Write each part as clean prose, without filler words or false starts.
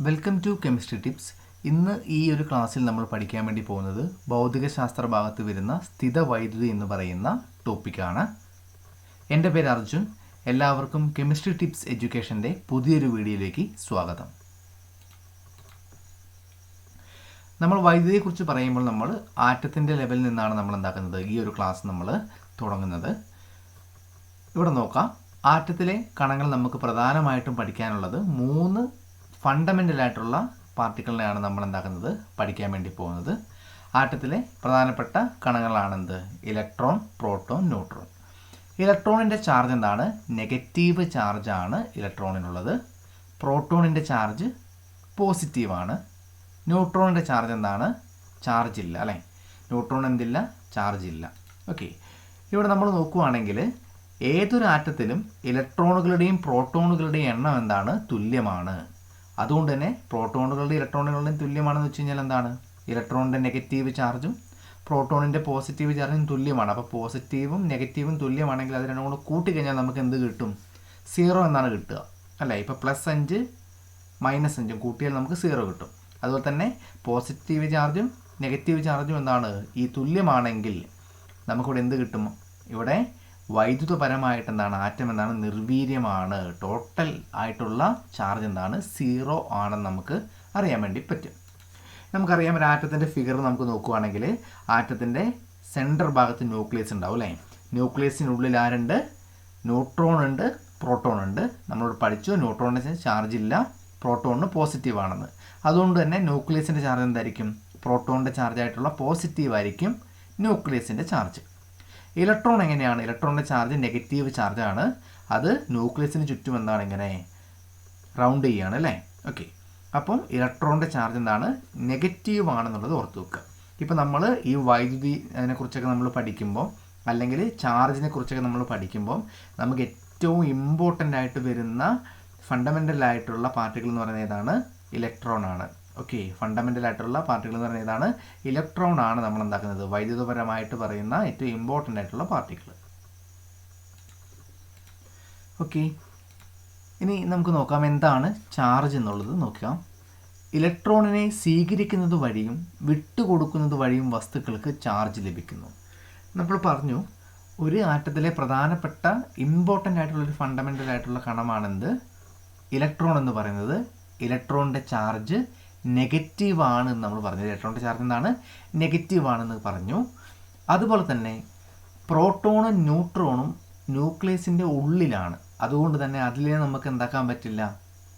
Welcome to chemistry tips. ഇന്ന് ഈ ഒരു ക്ലാസ്സിൽ നമ്മൾ പഠിക്കാൻ വേണ്ടി പോകുന്നത് ഭൗതികശാസ്ത്ര ഭാഗത്ത് വരുന്ന സ്ഥിതവൈദ്യുതി എന്ന് പറയുന്ന ടോപ്പിക്കാണ്. എൻ്റെ പേര് അർജുൻ. എല്ലാവർക്കും കെമിസ്ട്രി ടിപ്സ് എഡ്യൂക്കേഷൻ്റെ പുതിയൊരു വീഡിയോയിലേക്ക് സ്വാഗതം. നമ്മൾ വൈദ്യുതിയെക്കുറിച്ച് പറയുമ്പോൾ നമ്മൾ ആറ്റത്തിൻ്റെ ലെവലിൽ നിന്നാണ് നമ്മൾ എന്താക്കുന്നത് ഈ ഒരു ക്ലാസ് നമ്മൾ തുടങ്ങുന്നത്. ഇവിടെ നോക്കാം, ആറ്റത്തിലെ കണങ്ങൾ നമുക്ക് പ്രധാനമായിട്ടും പഠിക്കാനുള്ളത് 3 ഫണ്ടമെൻ്റൽ ആയിട്ടുള്ള പാർട്ടിക്കിളിനെയാണ് നമ്മൾ എന്താക്കുന്നത് പഠിക്കാൻ വേണ്ടി പോകുന്നത്. ആറ്റത്തിലെ പ്രധാനപ്പെട്ട കണങ്ങളാണെന്ത്? Electron, proton, neutron. ഇലക്ട്രോണിൻ്റെ ചാർജ് എന്താണ്? നെഗറ്റീവ് ചാർജാണ് ഇലക്ട്രോണിനുള്ളത്. പ്രോട്ടോണിൻ്റെ ചാർജ് പോസിറ്റീവാണ്. ന്യൂട്രോണിൻ്റെ ചാർജ് എന്താണ്? ചാർജ് ഇല്ല, അല്ലേ? ന്യൂട്രോൺ എന്തില്ല? ചാർജ് ഇല്ല. ഓക്കെ, ഇവിടെ നമ്മൾ നോക്കുകയാണെങ്കിൽ ഏതൊരു ആറ്റത്തിലും ഇലക്ട്രോണുകളുടെയും പ്രോട്ടോണുകളുടെയും എണ്ണം എന്താണ്? തുല്യമാണ്. അതുകൊണ്ട് തന്നെ പ്രോട്ടോണുകളുടെയും ഇലക്ട്രോണുകളുടെയും തുല്യമാണെന്ന് വെച്ച് കഴിഞ്ഞാൽ എന്താണ്? ഇലക്ട്രോണിൻ്റെ നെഗറ്റീവ് ചാർജും പ്രോട്ടോണിൻ്റെ പോസിറ്റീവ് ചാർജും തുല്യമാണ്. അപ്പോൾ പോസിറ്റീവും നെഗറ്റീവും തുല്യമാണെങ്കിൽ അത് രണ്ടും കൂടെ കൂട്ടിക്കഴിഞ്ഞാൽ നമുക്ക് എന്ത് കിട്ടും? 0 എന്നാണ് കിട്ടുക, അല്ലേ? ഇപ്പോൾ +5 -5 കൂട്ടിയാൽ നമുക്ക് 0 കിട്ടും. അതുപോലെ തന്നെ പോസിറ്റീവ് ചാർജും നെഗറ്റീവ് ചാർജും എന്താണ്? ഈ തുല്യമാണെങ്കിൽ നമുക്കിവിടെ എന്ത് കിട്ടും? ഇവിടെ വൈദ്യുതപരമായിട്ട് എന്താണ്? ആറ്റം എന്താണ്? നിർവീര്യമാണ്. ടോട്ടൽ ആയിട്ടുള്ള ചാർജ് എന്താണ്? 0 ആണെന്ന് നമുക്ക് അറിയാൻ വേണ്ടി പറ്റും. നമുക്കറിയാം, ഒരു ആറ്റത്തിൻ്റെ ഫിഗർ നമുക്ക് നോക്കുകയാണെങ്കിൽ ആറ്റത്തിൻ്റെ സെൻറ്റർ ഭാഗത്ത് ന്യൂക്ലിയസ് ഉണ്ടാവും, അല്ലേ? ന്യൂക്ലിയസിനുള്ളിൽ ആരുണ്ട്? ന്യൂട്രോൺ ഉണ്ട്, പ്രോട്ടോൺ ഉണ്ട്. നമ്മളോട് പഠിച്ചു ന്യൂട്രോണിന് ചാർജ് ഇല്ല, പ്രോട്ടോണിന് പോസിറ്റീവ് ആണെന്ന്. അതുകൊണ്ട് തന്നെ ന്യൂക്ലിയസിൻ്റെ ചാർജ് എന്തായിരിക്കും? പ്രോട്ടോണിൻ്റെ ചാർജ് ആയിട്ടുള്ള പോസിറ്റീവ് ആയിരിക്കും ന്യൂക്ലിയസിൻ്റെ ചാർജ്. ഇലക്ട്രോൺ എങ്ങനെയാണ്? ഇലക്ട്രോണിൻ്റെ ചാർജ് നെഗറ്റീവ് ചാർജാണ്. അത് ന്യൂക്ലിയസിന് ചുറ്റും എന്താണ്? ഇങ്ങനെ റൗണ്ട് ചെയ്യുകയാണ്, അല്ലേ? ഓക്കെ, അപ്പം ഇലക്ട്രോണിൻ്റെ ചാർജ് എന്താണ്? നെഗറ്റീവ് ആണെന്നുള്ളത് ഓർത്ത് വെക്കുക. ഇപ്പോൾ നമ്മൾ ഈ വൈദ്യുതി അതിനെക്കുറിച്ചൊക്കെ നമ്മൾ പഠിക്കുമ്പോൾ, അല്ലെങ്കിൽ ചാർജിനെ കുറിച്ചൊക്കെ നമ്മൾ പഠിക്കുമ്പോൾ നമുക്ക് ഏറ്റവും ഇമ്പോർട്ടൻ്റ് ആയിട്ട് വരുന്ന ഫണ്ടമെൻ്റൽ ആയിട്ടുള്ള പാർട്ടിക്കിൾ എന്ന് പറയുന്നത് ഏതാണ്? ഇലക്ട്രോൺ ആണ്. ഓക്കെ, ഫണ്ടമെൻ്റൽ ആയിട്ടുള്ള പാർട്ടിക്കിൾ എന്ന് പറയുന്നത് ഏതാണ്? ഇലക്ട്രോൺ ആണ് നമ്മൾ എന്താക്കുന്നത് വൈദ്യുതപരമായിട്ട് പറയുന്ന ഏറ്റവും ഇമ്പോർട്ടൻ്റ് ആയിട്ടുള്ള പാർട്ടിക്കിൾ. ഓക്കെ, ഇനി നമുക്ക് നോക്കാം എന്താണ് ചാർജ് എന്നുള്ളത് നോക്കാം. ഇലക്ട്രോണിനെ സ്വീകരിക്കുന്നത് വഴിയും വിട്ടുകൊടുക്കുന്നത് വഴിയും വസ്തുക്കൾക്ക് ചാർജ് ലഭിക്കുന്നു. നമ്മൾ പറഞ്ഞു ഒരു ആറ്റത്തിലെ പ്രധാനപ്പെട്ട ഇമ്പോർട്ടൻ്റ് ആയിട്ടുള്ളൊരു ഫണ്ടമെൻ്റൽ ആയിട്ടുള്ള കണമാണെന്ത്? ഇലക്ട്രോൺ എന്ന് പറയുന്നത്. ഇലക്ട്രോണിൻ്റെ ചാർജ് നെഗറ്റീവ് ആണ് എന്ന് നമ്മൾ പറഞ്ഞു. ഇലക്ട്രോണിൻ്റെ ചാർജ് എന്താണ്? നെഗറ്റീവ് ആണെന്ന് പറഞ്ഞു. അതുപോലെ തന്നെ പ്രോട്ടോണും ന്യൂട്രോണും ന്യൂക്ലിയസിൻ്റെ ഉള്ളിലാണ്. അതുകൊണ്ട് തന്നെ അതിലെ നമുക്ക് എന്താക്കാൻ പറ്റില്ല?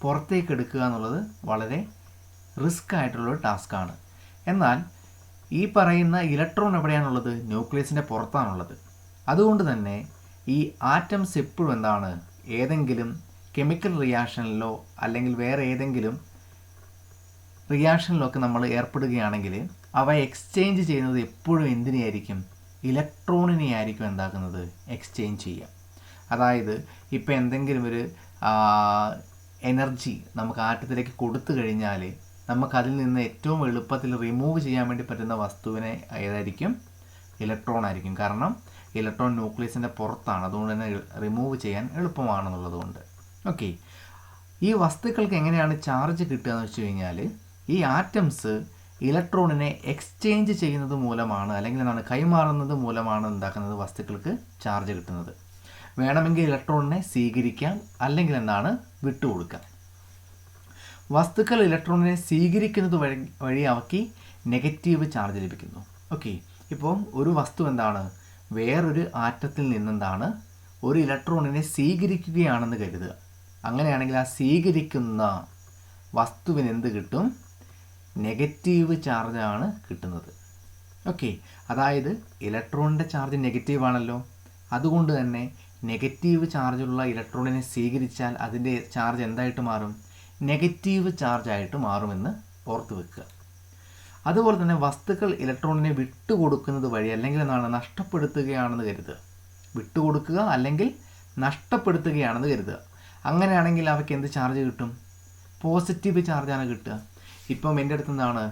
പുറത്തേക്ക് എടുക്കുക എന്നുള്ളത് വളരെ റിസ്ക് ആയിട്ടുള്ളൊരു ടാസ്ക്കാണ്. എന്നാൽ ഈ പറയുന്ന ഇലക്ട്രോൺ എവിടെയാണുള്ളത്? ന്യൂക്ലിയസിൻ്റെ പുറത്താണുള്ളത്. അതുകൊണ്ട് തന്നെ ഈ ആറ്റംസ് എപ്പോഴും എന്താണ്? ഏതെങ്കിലും കെമിക്കൽ റിയാക്ഷനിലോ അല്ലെങ്കിൽ വേറെ ഏതെങ്കിലും റിയാക്ഷനിലൊക്കെ നമ്മൾ ഏർപ്പെടുകയാണെങ്കിൽ അവ എക്സ്ചേഞ്ച് ചെയ്യുന്നത് എപ്പോഴും എന്തിനെയായിരിക്കും? ഇലക്ട്രോണിനെ ആയിരിക്കും എന്താക്കുന്നത്? എക്സ്ചേഞ്ച് ചെയ്യുക. അതായത് ഇപ്പോൾ എന്തെങ്കിലും ഒരു എനർജി നമുക്ക് ആറ്റത്തിലേക്ക് കൊടുത്തു കഴിഞ്ഞാൽ നമുക്കതിൽ നിന്ന് ഏറ്റവും എളുപ്പത്തിൽ റിമൂവ് ചെയ്യാൻ വേണ്ടി പറ്റുന്ന വസ്തുവിനെ ഏതായിരിക്കും? ഇലക്ട്രോൺ ആയിരിക്കും. കാരണം ഇലക്ട്രോൺ ന്യൂക്ലിയസിൻ്റെ പുറത്താണ്. അതുകൊണ്ട് തന്നെ റിമൂവ് ചെയ്യാൻ എളുപ്പമാണെന്നുള്ളതുകൊണ്ട്. ഓക്കെ, ഈ വസ്തുക്കൾക്ക് എങ്ങനെയാണ് ചാർജ് കിട്ടുക എന്ന് വെച്ച് കഴിഞ്ഞാൽ ഈ ആറ്റംസ് ഇലക്ട്രോണിനെ എക്സ്ചേഞ്ച് ചെയ്യുന്നത് മൂലമാണ്, അല്ലെങ്കിൽ എന്താണ് കൈമാറുന്നത് മൂലമാണ് എന്താക്കുന്നത് വസ്തുക്കൾക്ക് ചാർജ് കിട്ടുന്നത്. വേണമെങ്കിൽ ഇലക്ട്രോണിനെ സ്വീകരിക്കാം, അല്ലെങ്കിൽ എന്താണ് വിട്ടുകൊടുക്കാം. വസ്തുക്കൾ ഇലക്ട്രോണിനെ സ്വീകരിക്കുന്നത് വഴി അവയ്ക്ക് നെഗറ്റീവ് ചാർജ് ലഭിക്കുന്നു. ഓക്കെ, ഇപ്പോൾ ഒരു വസ്തു എന്താണ്? വേറൊരു ആറ്റത്തിൽ നിന്നെന്താണ് ഒരു ഇലക്ട്രോണിനെ സ്വീകരിക്കുകയാണെന്ന് കരുതുക. അങ്ങനെയാണെങ്കിൽ ആ സ്വീകരിക്കുന്ന വസ്തുവിന് എന്ത് കിട്ടും? നെഗറ്റീവ് ചാർജാണ് കിട്ടുന്നത്. ഓക്കെ, അതായത് ഇലക്ട്രോണിൻ്റെ ചാർജ് നെഗറ്റീവ് ആണല്ലോ. അതുകൊണ്ട് തന്നെ നെഗറ്റീവ് ചാർജുള്ള ഇലക്ട്രോണിനെ സ്വീകരിച്ചാൽ അതിൻ്റെ ചാർജ് എന്തായിട്ട് മാറും? നെഗറ്റീവ് ചാർജായിട്ട് മാറുമെന്ന് ഓർത്ത് വെക്കുക. അതുപോലെ തന്നെ വസ്തുക്കൾ ഇലക്ട്രോണിനെ വിട്ടുകൊടുക്കുന്നത് വഴി അല്ലെങ്കിൽ എന്താണ് നഷ്ടപ്പെടുത്തുകയാണെന്ന് കരുതുക. വിട്ടുകൊടുക്കുക അല്ലെങ്കിൽ നഷ്ടപ്പെടുത്തുകയാണെന്ന് കരുതുക. അങ്ങനെയാണെങ്കിൽ അവയ്ക്ക് എന്ത് ചാർജ് കിട്ടും? പോസിറ്റീവ് ചാർജാണ് കിട്ടുക. ഇപ്പം എൻ്റെ അടുത്ത് എന്താണ്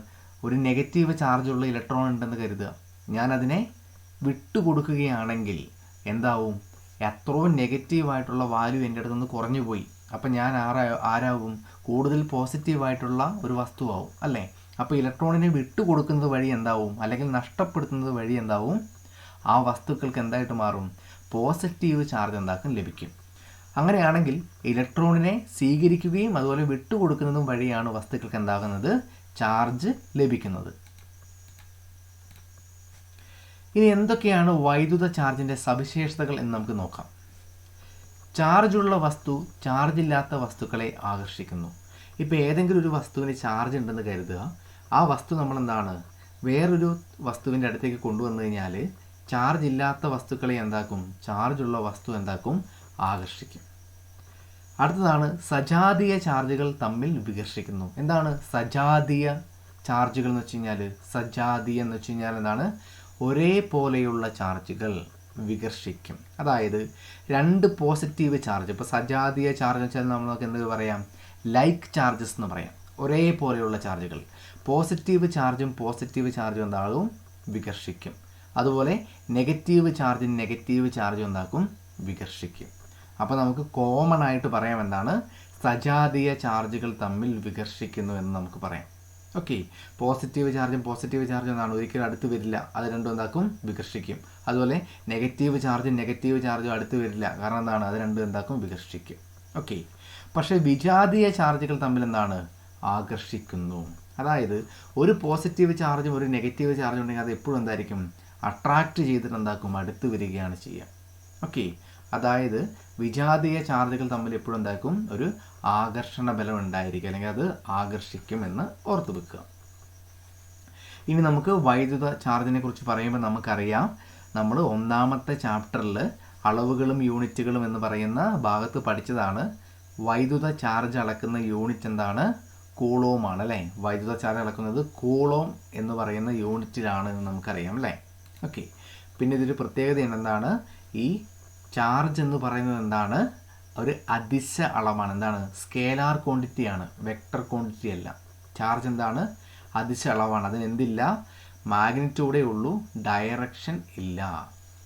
ഒരു നെഗറ്റീവ് ചാർജുള്ള ഇലക്ട്രോൺ ഉണ്ടെന്ന് കരുതുക. ഞാനതിനെ വിട്ടുകൊടുക്കുകയാണെങ്കിൽ എന്താവും? എത്രയോ നെഗറ്റീവായിട്ടുള്ള വാല്യൂ എൻ്റെ അടുത്ത് നിന്ന് കുറഞ്ഞു പോയി. അപ്പം ഞാൻ ആരാകും? കൂടുതൽ പോസിറ്റീവായിട്ടുള്ള ഒരു വസ്തുവാകും അല്ലേ? അപ്പോൾ ഇലക്ട്രോണിനെ വിട്ടുകൊടുക്കുന്നത് വഴി എന്താവും, അല്ലെങ്കിൽ നഷ്ടപ്പെടുത്തുന്നത് വഴി എന്താവും, ആ വസ്തുക്കൾക്ക് എന്തായിട്ട് മാറും? പോസിറ്റീവ് ചാർജ് എന്താക്കും? ലഭിക്കും. അങ്ങനെയാണെങ്കിൽ ഇലക്ട്രോണിനെ സ്വീകരിക്കുകയും അതുപോലെ വിട്ടുകൊടുക്കുന്നതും വഴിയാണ് വസ്തുക്കൾക്ക് എന്താകുന്നത്? ചാർജ് ലഭിക്കുന്നത്. ഇനി എന്തൊക്കെയാണ് വൈദ്യുത ചാർജിൻ്റെ സവിശേഷതകൾ എന്ന് നമുക്ക് നോക്കാം. ചാർജുള്ള വസ്തു ചാർജില്ലാത്ത വസ്തുക്കളെ ആകർഷിക്കുന്നു. ഇപ്പോൾ ഏതെങ്കിലും ഒരു വസ്തുവിന് ചാർജ് ഉണ്ടെന്ന് കരുതുക. ആ വസ്തു നമ്മളെന്താണ്, വേറൊരു വസ്തുവിൻ്റെ അടുത്തേക്ക് കൊണ്ടുവന്നു കഴിഞ്ഞാൽ ചാർജ് ഇല്ലാത്ത വസ്തുക്കളെ എന്താക്കും? ചാർജുള്ള വസ്തു എന്താക്കും? ആകർഷിക്കും. അടുത്തതാണ് സജാതീയ ചാർജുകൾ തമ്മിൽ വികർഷിക്കുന്നു. എന്താണ് സജാതീയ ചാർജുകൾ എന്ന് വെച്ച് കഴിഞ്ഞാൽ? സജാതീയ എന്ന് വെച്ച് കഴിഞ്ഞാൽ എന്താണ്? ഒരേപോലെയുള്ള ചാർജുകൾ വികർഷിക്കും. അതായത് രണ്ട് പോസിറ്റീവ് ചാർജ്, ഇപ്പോൾ സജാതീയ ചാർജ് എന്ന് വെച്ചാൽ നമുക്ക് എന്ത് പറയാം? ലൈക്ക് ചാർജസ് എന്ന് പറയാം. ഒരേപോലെയുള്ള ചാർജുകൾ, പോസിറ്റീവ് ചാർജും എന്താകും? വികർഷിക്കും. അതുപോലെ നെഗറ്റീവ് ചാർജും എന്താക്കും? വികർഷിക്കും. അപ്പോൾ നമുക്ക് കോമൺ ആയിട്ട് പറയാം എന്താണ്? സജാതീയ ചാർജുകൾ തമ്മിൽ വികർഷിക്കുന്നു എന്ന് നമുക്ക് പറയാം. ഓക്കെ, പോസിറ്റീവ് ചാർജും എന്താണ്? ഒരിക്കലും അടുത്ത് വരില്ല, അത് രണ്ടും എന്താക്കും? വികർഷിക്കും. അതുപോലെ നെഗറ്റീവ് ചാർജും അടുത്ത് വരില്ല, കാരണം എന്താണ്? അത് രണ്ടും എന്താക്കും? വികർഷിക്കും. ഓക്കെ, പക്ഷേ വിജാതീയ ചാർജുകൾ തമ്മിൽ എന്താണ്? ആകർഷിക്കുന്നു. അതായത് ഒരു പോസിറ്റീവ് ചാർജും ഒരു നെഗറ്റീവ് ചാർജും ഉണ്ടെങ്കിൽ അത് എപ്പോഴും എന്തായിരിക്കും? അട്രാക്റ്റ് ചെയ്തിട്ട് എന്താക്കും? അടുത്ത് വരികയാണ് ചെയ്യുക. ഓക്കെ, അതായത് വിജാതീയ ചാർജുകൾ തമ്മിൽ എപ്പോഴും എന്താക്കും? ഒരു ആകർഷണ ബലം ഉണ്ടായിരിക്കും, അല്ലെങ്കിൽ അത് ആകർഷിക്കും എന്ന് ഓർത്തു വെക്കുക. ഇനി നമുക്ക് വൈദ്യുത ചാർജിനെ കുറിച്ച് പറയുമ്പോൾ നമുക്കറിയാം, നമ്മൾ ഒന്നാമത്തെ ചാപ്റ്ററിൽ അളവുകളും യൂണിറ്റുകളും എന്ന് പറയുന്ന ഭാഗത്ത് പഠിച്ചതാണ്. വൈദ്യുത ചാർജ് അളക്കുന്ന യൂണിറ്റ് എന്താണ്? കൂളോം ആണ് അല്ലേ? വൈദ്യുത ചാർജ് അളക്കുന്നത് കൂളോം എന്ന് പറയുന്ന യൂണിറ്റിലാണ് എന്ന് നമുക്കറിയാം അല്ലേ? ഓക്കെ, പിന്നെ ഇതൊരു പ്രത്യേകത എന്താണ്? ഈ ചാർജ് എന്ന് പറയുന്നത് എന്താണ്? ഒരു അദിശ അളവാണ്. എന്താണ്? സ്കേലാർ ക്വാണ്ടിറ്റിയാണ്, വെക്ടർ ക്വാണ്ടിറ്റി അല്ല. ചാർജ് എന്താണ്? അദിശ അളവാണ്. അതിന് എന്തില്ല? മാഗ്നിറ്റ്യൂഡേ ഉള്ളൂ, ഡയറക്ഷൻ ഇല്ല.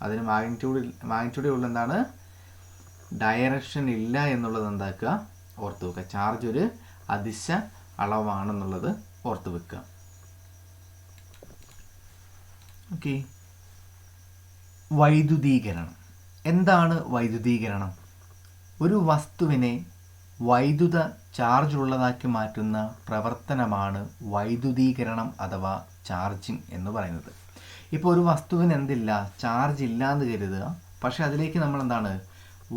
അതിന് മാഗ്നിറ്റ്യൂഡേ ഉള്ളൂ, എന്താണ്? ഡയറക്ഷൻ ഇല്ല എന്നുള്ളത് എന്താക്കുക? ഓർത്ത് വെക്കുക. ചാർജ് ഒരു അദിശ അളവാണെന്നുള്ളത് ഓർത്ത് വെക്കുക. ഓക്കെ, വൈദ്യുതീകരണം. എന്താണ് വൈദ്യുതീകരണം? ഒരു വസ്തുവിനെ വൈദ്യുത ചാർജ് ഉള്ളതാക്കി മാറ്റുന്ന പ്രവർത്തനമാണ് വൈദ്യുതീകരണം അഥവാ ചാർജിങ് എന്ന് പറയുന്നത്. ഇപ്പോൾ ഒരു വസ്തുവിന് എന്തില്ല? ചാർജ് ഇല്ല എന്ന് കരുതുക. പക്ഷെ അതിലേക്ക് നമ്മൾ എന്താണ്?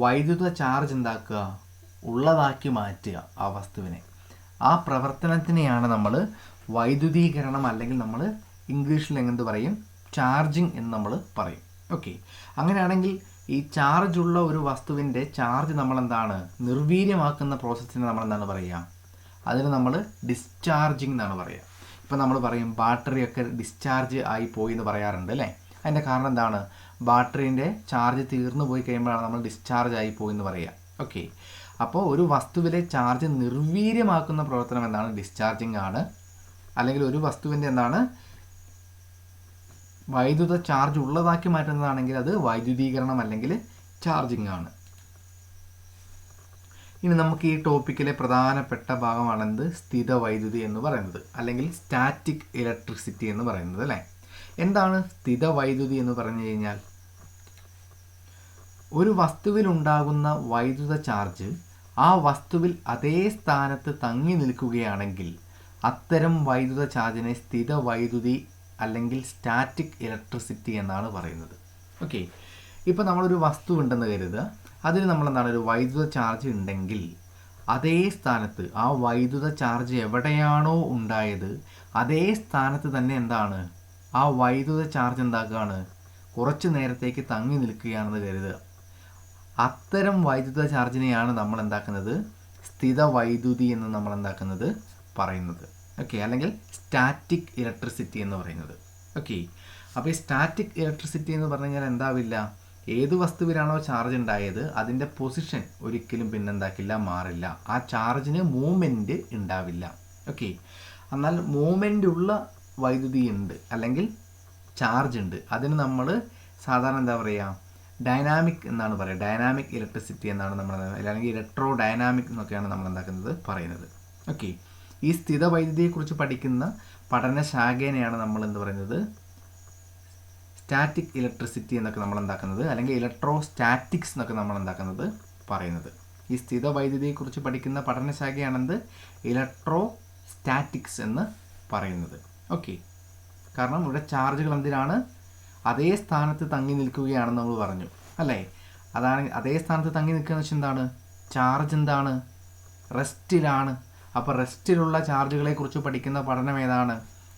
വൈദ്യുത ചാർജ് എന്താക്കുക? ഉള്ളതാക്കി മാറ്റുക ആ വസ്തുവിനെ. ആ പ്രവർത്തനത്തിനെയാണ് നമ്മൾ വൈദ്യുതീകരണം, അല്ലെങ്കിൽ നമ്മൾ ഇംഗ്ലീഷിൽ എന്ത് പറയും? ചാർജിങ് എന്ന് നമ്മൾ പറയും. ഓക്കെ, അങ്ങനെയാണെങ്കിൽ ഈ ചാർജ് ഉള്ള ഒരു വസ്തുവിൻ്റെ ചാർജ് നമ്മളെന്താണ്? നിർവീര്യമാക്കുന്ന പ്രോസസ്സിനെ നമ്മളെന്താണ് പറയുക? അതിന് നമ്മൾ ഡിസ്ചാർജിങ് എന്നാണ് പറയുക. ഇപ്പം നമ്മൾ പറയും ബാറ്ററിയൊക്കെ ഡിസ്ചാർജ് ആയി പോയി എന്ന് പറയാറുണ്ട് അല്ലേ? അതിൻ്റെ കാരണം എന്താണ്? ബാറ്ററീൻ്റെ ചാർജ് തീർന്നു പോയി കഴിയുമ്പോഴാണ് നമ്മൾ ഡിസ്ചാർജ് ആയി പോയി എന്ന് പറയുക. ഓക്കെ, അപ്പോൾ ഒരു വസ്തുവിലെ ചാർജ് നിർവീര്യമാക്കുന്ന പ്രവർത്തനം എന്താണ്? ഡിസ്ചാർജിങ് ആണ്. അല്ലെങ്കിൽ ഒരു വസ്തുവിൻ്റെ എന്താണ്? വൈദ്യുത ചാർജ് ഉള്ളതാക്കി മാറ്റുന്നതാണെങ്കിൽ അത് വൈദ്യുതീകരണം അല്ലെങ്കിൽ ചാർജിങ് ആണ്. ഇനി നമുക്ക് ഈ ടോപ്പിക്കിലെ പ്രധാനപ്പെട്ട ഭാഗമാണെന്ത്? സ്ഥിത വൈദ്യുതി എന്ന് പറയുന്നത്, അല്ലെങ്കിൽ സ്റ്റാറ്റിക് ഇലക്ട്രിസിറ്റി എന്ന് പറയുന്നത് അല്ലേ? എന്താണ് സ്ഥിത വൈദ്യുതി എന്ന് പറഞ്ഞു കഴിഞ്ഞാൽ? ഒരു വസ്തുവിൽ ഉണ്ടാകുന്ന വൈദ്യുത ചാർജ് ആ വസ്തുവിൽ അതേ സ്ഥാനത്ത് തങ്ങി നിൽക്കുകയാണെങ്കിൽ അത്തരം വൈദ്യുത ചാർജിനെ സ്ഥിത വൈദ്യുതി അല്ലെങ്കിൽ സ്റ്റാറ്റിക് ഇലക്ട്രിസിറ്റി എന്നാണ് പറയുന്നത്. ഓക്കെ, ഇപ്പോൾ നമ്മളൊരു വസ്തു ഉണ്ടെന്ന് കരുതുക. അതിൽ നമ്മളെന്താണ്? ഒരു വൈദ്യുത ചാർജ് ഉണ്ടെങ്കിൽ അതേ സ്ഥാനത്ത്, ആ വൈദ്യുത ചാർജ് എവിടെയാണോ ഉണ്ടായത് അതേ സ്ഥാനത്ത് തന്നെ എന്താണ്? ആ വൈദ്യുത ചാർജ് എന്താക്കുകയാണ്? കുറച്ച് നേരത്തേക്ക് തങ്ങി നിൽക്കുകയാണെന്ന് കരുതുക. അത്തരം വൈദ്യുത ചാർജിനെയാണ് നമ്മൾ എന്താക്കുന്നത്? സ്ഥിത വൈദ്യുതി എന്ന് നമ്മൾ എന്താക്കുന്നത്? പറയുന്നത്. ഓക്കെ, അല്ലെങ്കിൽ സ്റ്റാറ്റിക് ഇലക്ട്രിസിറ്റി എന്ന് പറയുന്നത്. ഓക്കെ, അപ്പോൾ ഈ സ്റ്റാറ്റിക് ഇലക്ട്രിസിറ്റി എന്ന് പറഞ്ഞു കഴിഞ്ഞാൽ എന്താവില്ല? ഏത് വസ്തുവിലാണോ ചാർജ് ഉണ്ടായത് അതിൻ്റെ പൊസിഷൻ ഒരിക്കലും പിന്നെന്താക്കില്ല? മാറില്ല. ആ ചാർജിന് മൂവ്മെൻറ്റ് ഉണ്ടാവില്ല. ഓക്കെ, എന്നാൽ മൂവ്മെൻ്റ് ഉള്ള വൈദ്യുതി ഉണ്ട്, അല്ലെങ്കിൽ ചാർജ് ഉണ്ട്. അതിന് നമ്മൾ സാധാരണ എന്താ പറയുക? ഡൈനാമിക് എന്നാണ് പറയുക. ഡൈനാമിക് ഇലക്ട്രിസിറ്റി എന്നാണ് നമ്മൾ, അല്ലെങ്കിൽ ഇലക്ട്രോ ഡൈനാമിക് എന്നൊക്കെയാണ് നമ്മൾ എന്താക്കുന്നത് പറയുന്നത്. ഓക്കെ, ഈ സ്ഥിത വൈദ്യുതിയെക്കുറിച്ച് പഠിക്കുന്ന പഠനശാഖേനെയാണ് നമ്മൾ എന്ത് പറയുന്നത്, സ്റ്റാറ്റിക് ഇലക്ട്രിസിറ്റി എന്നൊക്കെ നമ്മൾ എന്താക്കുന്നത്, അല്ലെങ്കിൽ ഇലക്ട്രോ സ്റ്റാറ്റിക്സ് എന്നൊക്കെ നമ്മൾ എന്താക്കുന്നത് പറയുന്നത്. ഈ സ്ഥിത വൈദ്യുതിയെക്കുറിച്ച് പഠിക്കുന്ന പഠനശാഖയാണെന്ത്, ഇലക്ട്രോ സ്റ്റാറ്റിക്സ് എന്ന് പറയുന്നത്. ഓക്കെ, കാരണം ഇവിടെ ചാർജുകൾ എന്തിനാണ്, അതേ സ്ഥാനത്ത് തങ്ങി നിൽക്കുകയാണെന്ന് നമ്മൾ പറഞ്ഞു അല്ലേ. അതാണ് അതേ സ്ഥാനത്ത് തങ്ങി നിൽക്കുക എന്ന് വെച്ചാൽ എന്താണ്, ചാർജ് എന്താണ്, റെസ്റ്റിലാണ്. അപ്പോൾ റെസ്റ്റിലുള്ള ചാർജുകളെക്കുറിച്ച് പഠിക്കുന്ന പഠനം ഏതാണ്,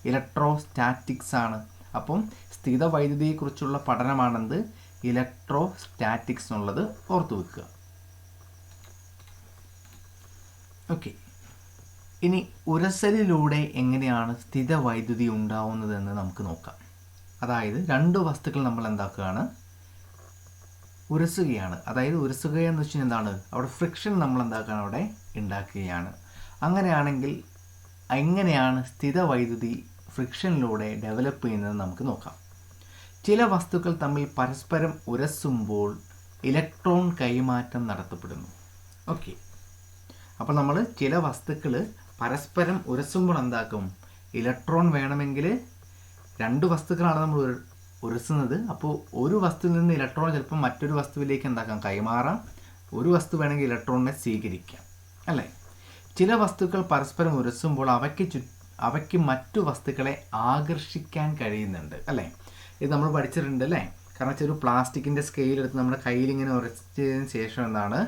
ഇലക്ട്രോ സ്റ്റാറ്റിക്സ് ആണ്. അപ്പം സ്ഥിത വൈദ്യുതിയെക്കുറിച്ചുള്ള പഠനമാണെന്ത്, ഇലക്ട്രോ സ്റ്റാറ്റിക്സ് എന്നുള്ളത് ഓർത്തു വെക്കുക. ഓക്കെ, ഇനി ഉരസലിലൂടെ എങ്ങനെയാണ് സ്ഥിത വൈദ്യുതി ഉണ്ടാവുന്നതെന്ന് നമുക്ക് നോക്കാം. അതായത് രണ്ട് വസ്തുക്കൾ നമ്മൾ എന്താക്കുകയാണ്, ഉരസുകയാണ്. അതായത് ഉരസുക എന്ന് വെച്ചാൽ എന്താണ്, അവിടെ ഫ്രിക്ഷൻ നമ്മൾ എന്താക്കുകയാണ്, അവിടെ ഉണ്ടാക്കുകയാണ്. അങ്ങനെയാണെങ്കിൽ എങ്ങനെയാണ് സ്ഥിത വൈദ്യുതി ഫ്രിക്ഷനിലൂടെ ഡെവലപ്പ് ചെയ്യുന്നത് നമുക്ക് നോക്കാം. ചില വസ്തുക്കൾ തമ്മിൽ പരസ്പരം ഉരസുമ്പോൾ ഇലക്ട്രോൺ കൈമാറ്റം നടത്തപ്പെടുന്നു. ഓക്കെ, അപ്പോൾ നമ്മൾ ചില വസ്തുക്കൾ പരസ്പരം ഉരസുമ്പോൾ എന്താക്കും, ഇലക്ട്രോൺ വേണമെങ്കിൽ രണ്ട് വസ്തുക്കളാണ് നമ്മൾ ഉരസുന്നത്. അപ്പോൾ ഒരു വസ്തുവിൽ നിന്ന് ഇലക്ട്രോൺ ചിലപ്പോൾ മറ്റൊരു വസ്തുവിലേക്ക് എന്താക്കാം, കൈമാറാം. ഒരു വസ്തു വേണമെങ്കിൽ ഇലക്ട്രോണിനെ സ്വീകരിക്കാം അല്ലേ. ചില വസ്തുക്കൾ പരസ്പരം ഉരസുമ്പോൾ അവയ്ക്ക് മറ്റു വസ്തുക്കളെ ആകർഷിക്കാൻ കഴിയുന്നുണ്ട് അല്ലേ. ഇത് നമ്മൾ പഠിച്ചിട്ടുണ്ട് അല്ലേ. കാരണം വെച്ചാൽ ഒരു പ്ലാസ്റ്റിക്കിൻ്റെ സ്കെയിൽ എടുത്ത് നമ്മുടെ കയ്യിൽ ഇങ്ങനെ ഉരച്ചതിന് ശേഷം എന്താണ്,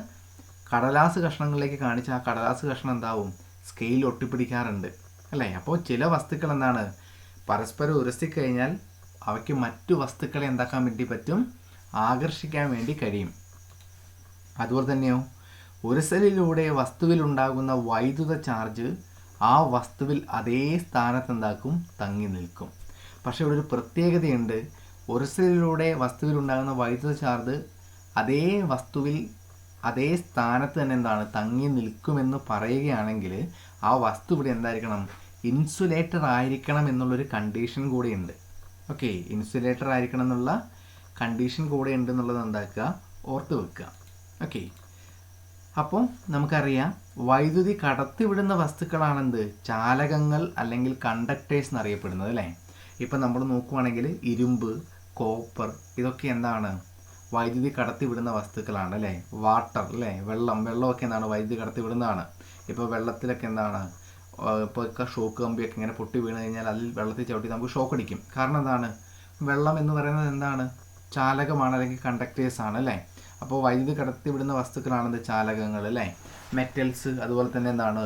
കടലാസ് കഷ്ണങ്ങളിലേക്ക് കാണിച്ച് ആ കടലാസ് കഷ്ണം എന്താവും, സ്കെയിൽ ഒട്ടിപ്പിടിക്കാറുണ്ട് അല്ലേ. അപ്പോൾ ചില വസ്തുക്കൾ എന്താണ്, പരസ്പരം ഉരസിക്കഴിഞ്ഞാൽ അവയ്ക്ക് മറ്റു വസ്തുക്കളെ എന്താക്കാൻ വേണ്ടി പറ്റും, ആകർഷിക്കാൻ വേണ്ടി കഴിയും. അതുപോലെ തന്നെയോ ഉരസലിലൂടെ വസ്തുവിലുണ്ടാകുന്ന വൈദ്യുത ചാർജ് ആ വസ്തുവിൽ അതേ സ്ഥാനത്ത് എന്താക്കും, തങ്ങി നിൽക്കും. പക്ഷേ ഇവിടെ ഒരു പ്രത്യേകതയുണ്ട്. ഉരസലിലൂടെ വസ്തുവിലുണ്ടാകുന്ന വൈദ്യുത ചാർജ് അതേ വസ്തുവിൽ അതേ സ്ഥാനത്ത് തന്നെ എന്താണ്, തങ്ങി നിൽക്കുമെന്ന് പറയുകയാണെങ്കിൽ ആ വസ്തു ഇവിടെ എന്തായിരിക്കണം, ഇൻസുലേറ്റർ ആയിരിക്കണം എന്നുള്ളൊരു കണ്ടീഷൻ കൂടെയുണ്ട്. ഓക്കെ, ഇൻസുലേറ്റർ ആയിരിക്കണം എന്നുള്ള കണ്ടീഷൻ കൂടെ ഉണ്ട് എന്നുള്ളത് എന്താക്കുക, ഓർത്ത് വെക്കുക. ഓക്കെ, അപ്പോൾ നമുക്കറിയാം വൈദ്യുതി കടത്തിവിടുന്ന വസ്തുക്കളാണെന്ത്, ചാലകങ്ങൾ അല്ലെങ്കിൽ കണ്ടക്ടേഴ്സ് എന്നറിയപ്പെടുന്നത് അല്ലേ. ഇപ്പം നമ്മൾ നോക്കുവാണെങ്കിൽ ഇരുമ്പ്, കോപ്പർ ഇതൊക്കെ എന്താണ്, വൈദ്യുതി കടത്തിവിടുന്ന വസ്തുക്കളാണ് അല്ലേ. വാട്ടർ അല്ലേ, വെള്ളമൊക്കെ എന്താണ്, വൈദ്യുതി കടത്തിവിടുന്നതാണ്. ഇപ്പോൾ വെള്ളത്തിലൊക്കെ എന്താണ്, ഇപ്പോൾ ഷോക്ക് കമ്പിയൊക്കെ ഇങ്ങനെ പൊട്ടി വീണ് കഴിഞ്ഞാൽ അതിൽ വെള്ളത്തിൽ ചവിട്ടി നമുക്ക് ഷോക്ക് അടിക്കും. കാരണം എന്താണ്, വെള്ളം എന്ന് പറയുന്നത് എന്താണ്, ചാലകമാണ് അല്ലെങ്കിൽ കണ്ടക്ടേഴ്സ് ആണ് അല്ലേ. അപ്പോൾ വൈദ്യുതി കടത്തിവിടുന്ന വസ്തുക്കളാണെന്ത്, ചാലകങ്ങൾ അല്ലേ. മെറ്റൽസ് അതുപോലെ തന്നെ എന്താണ്,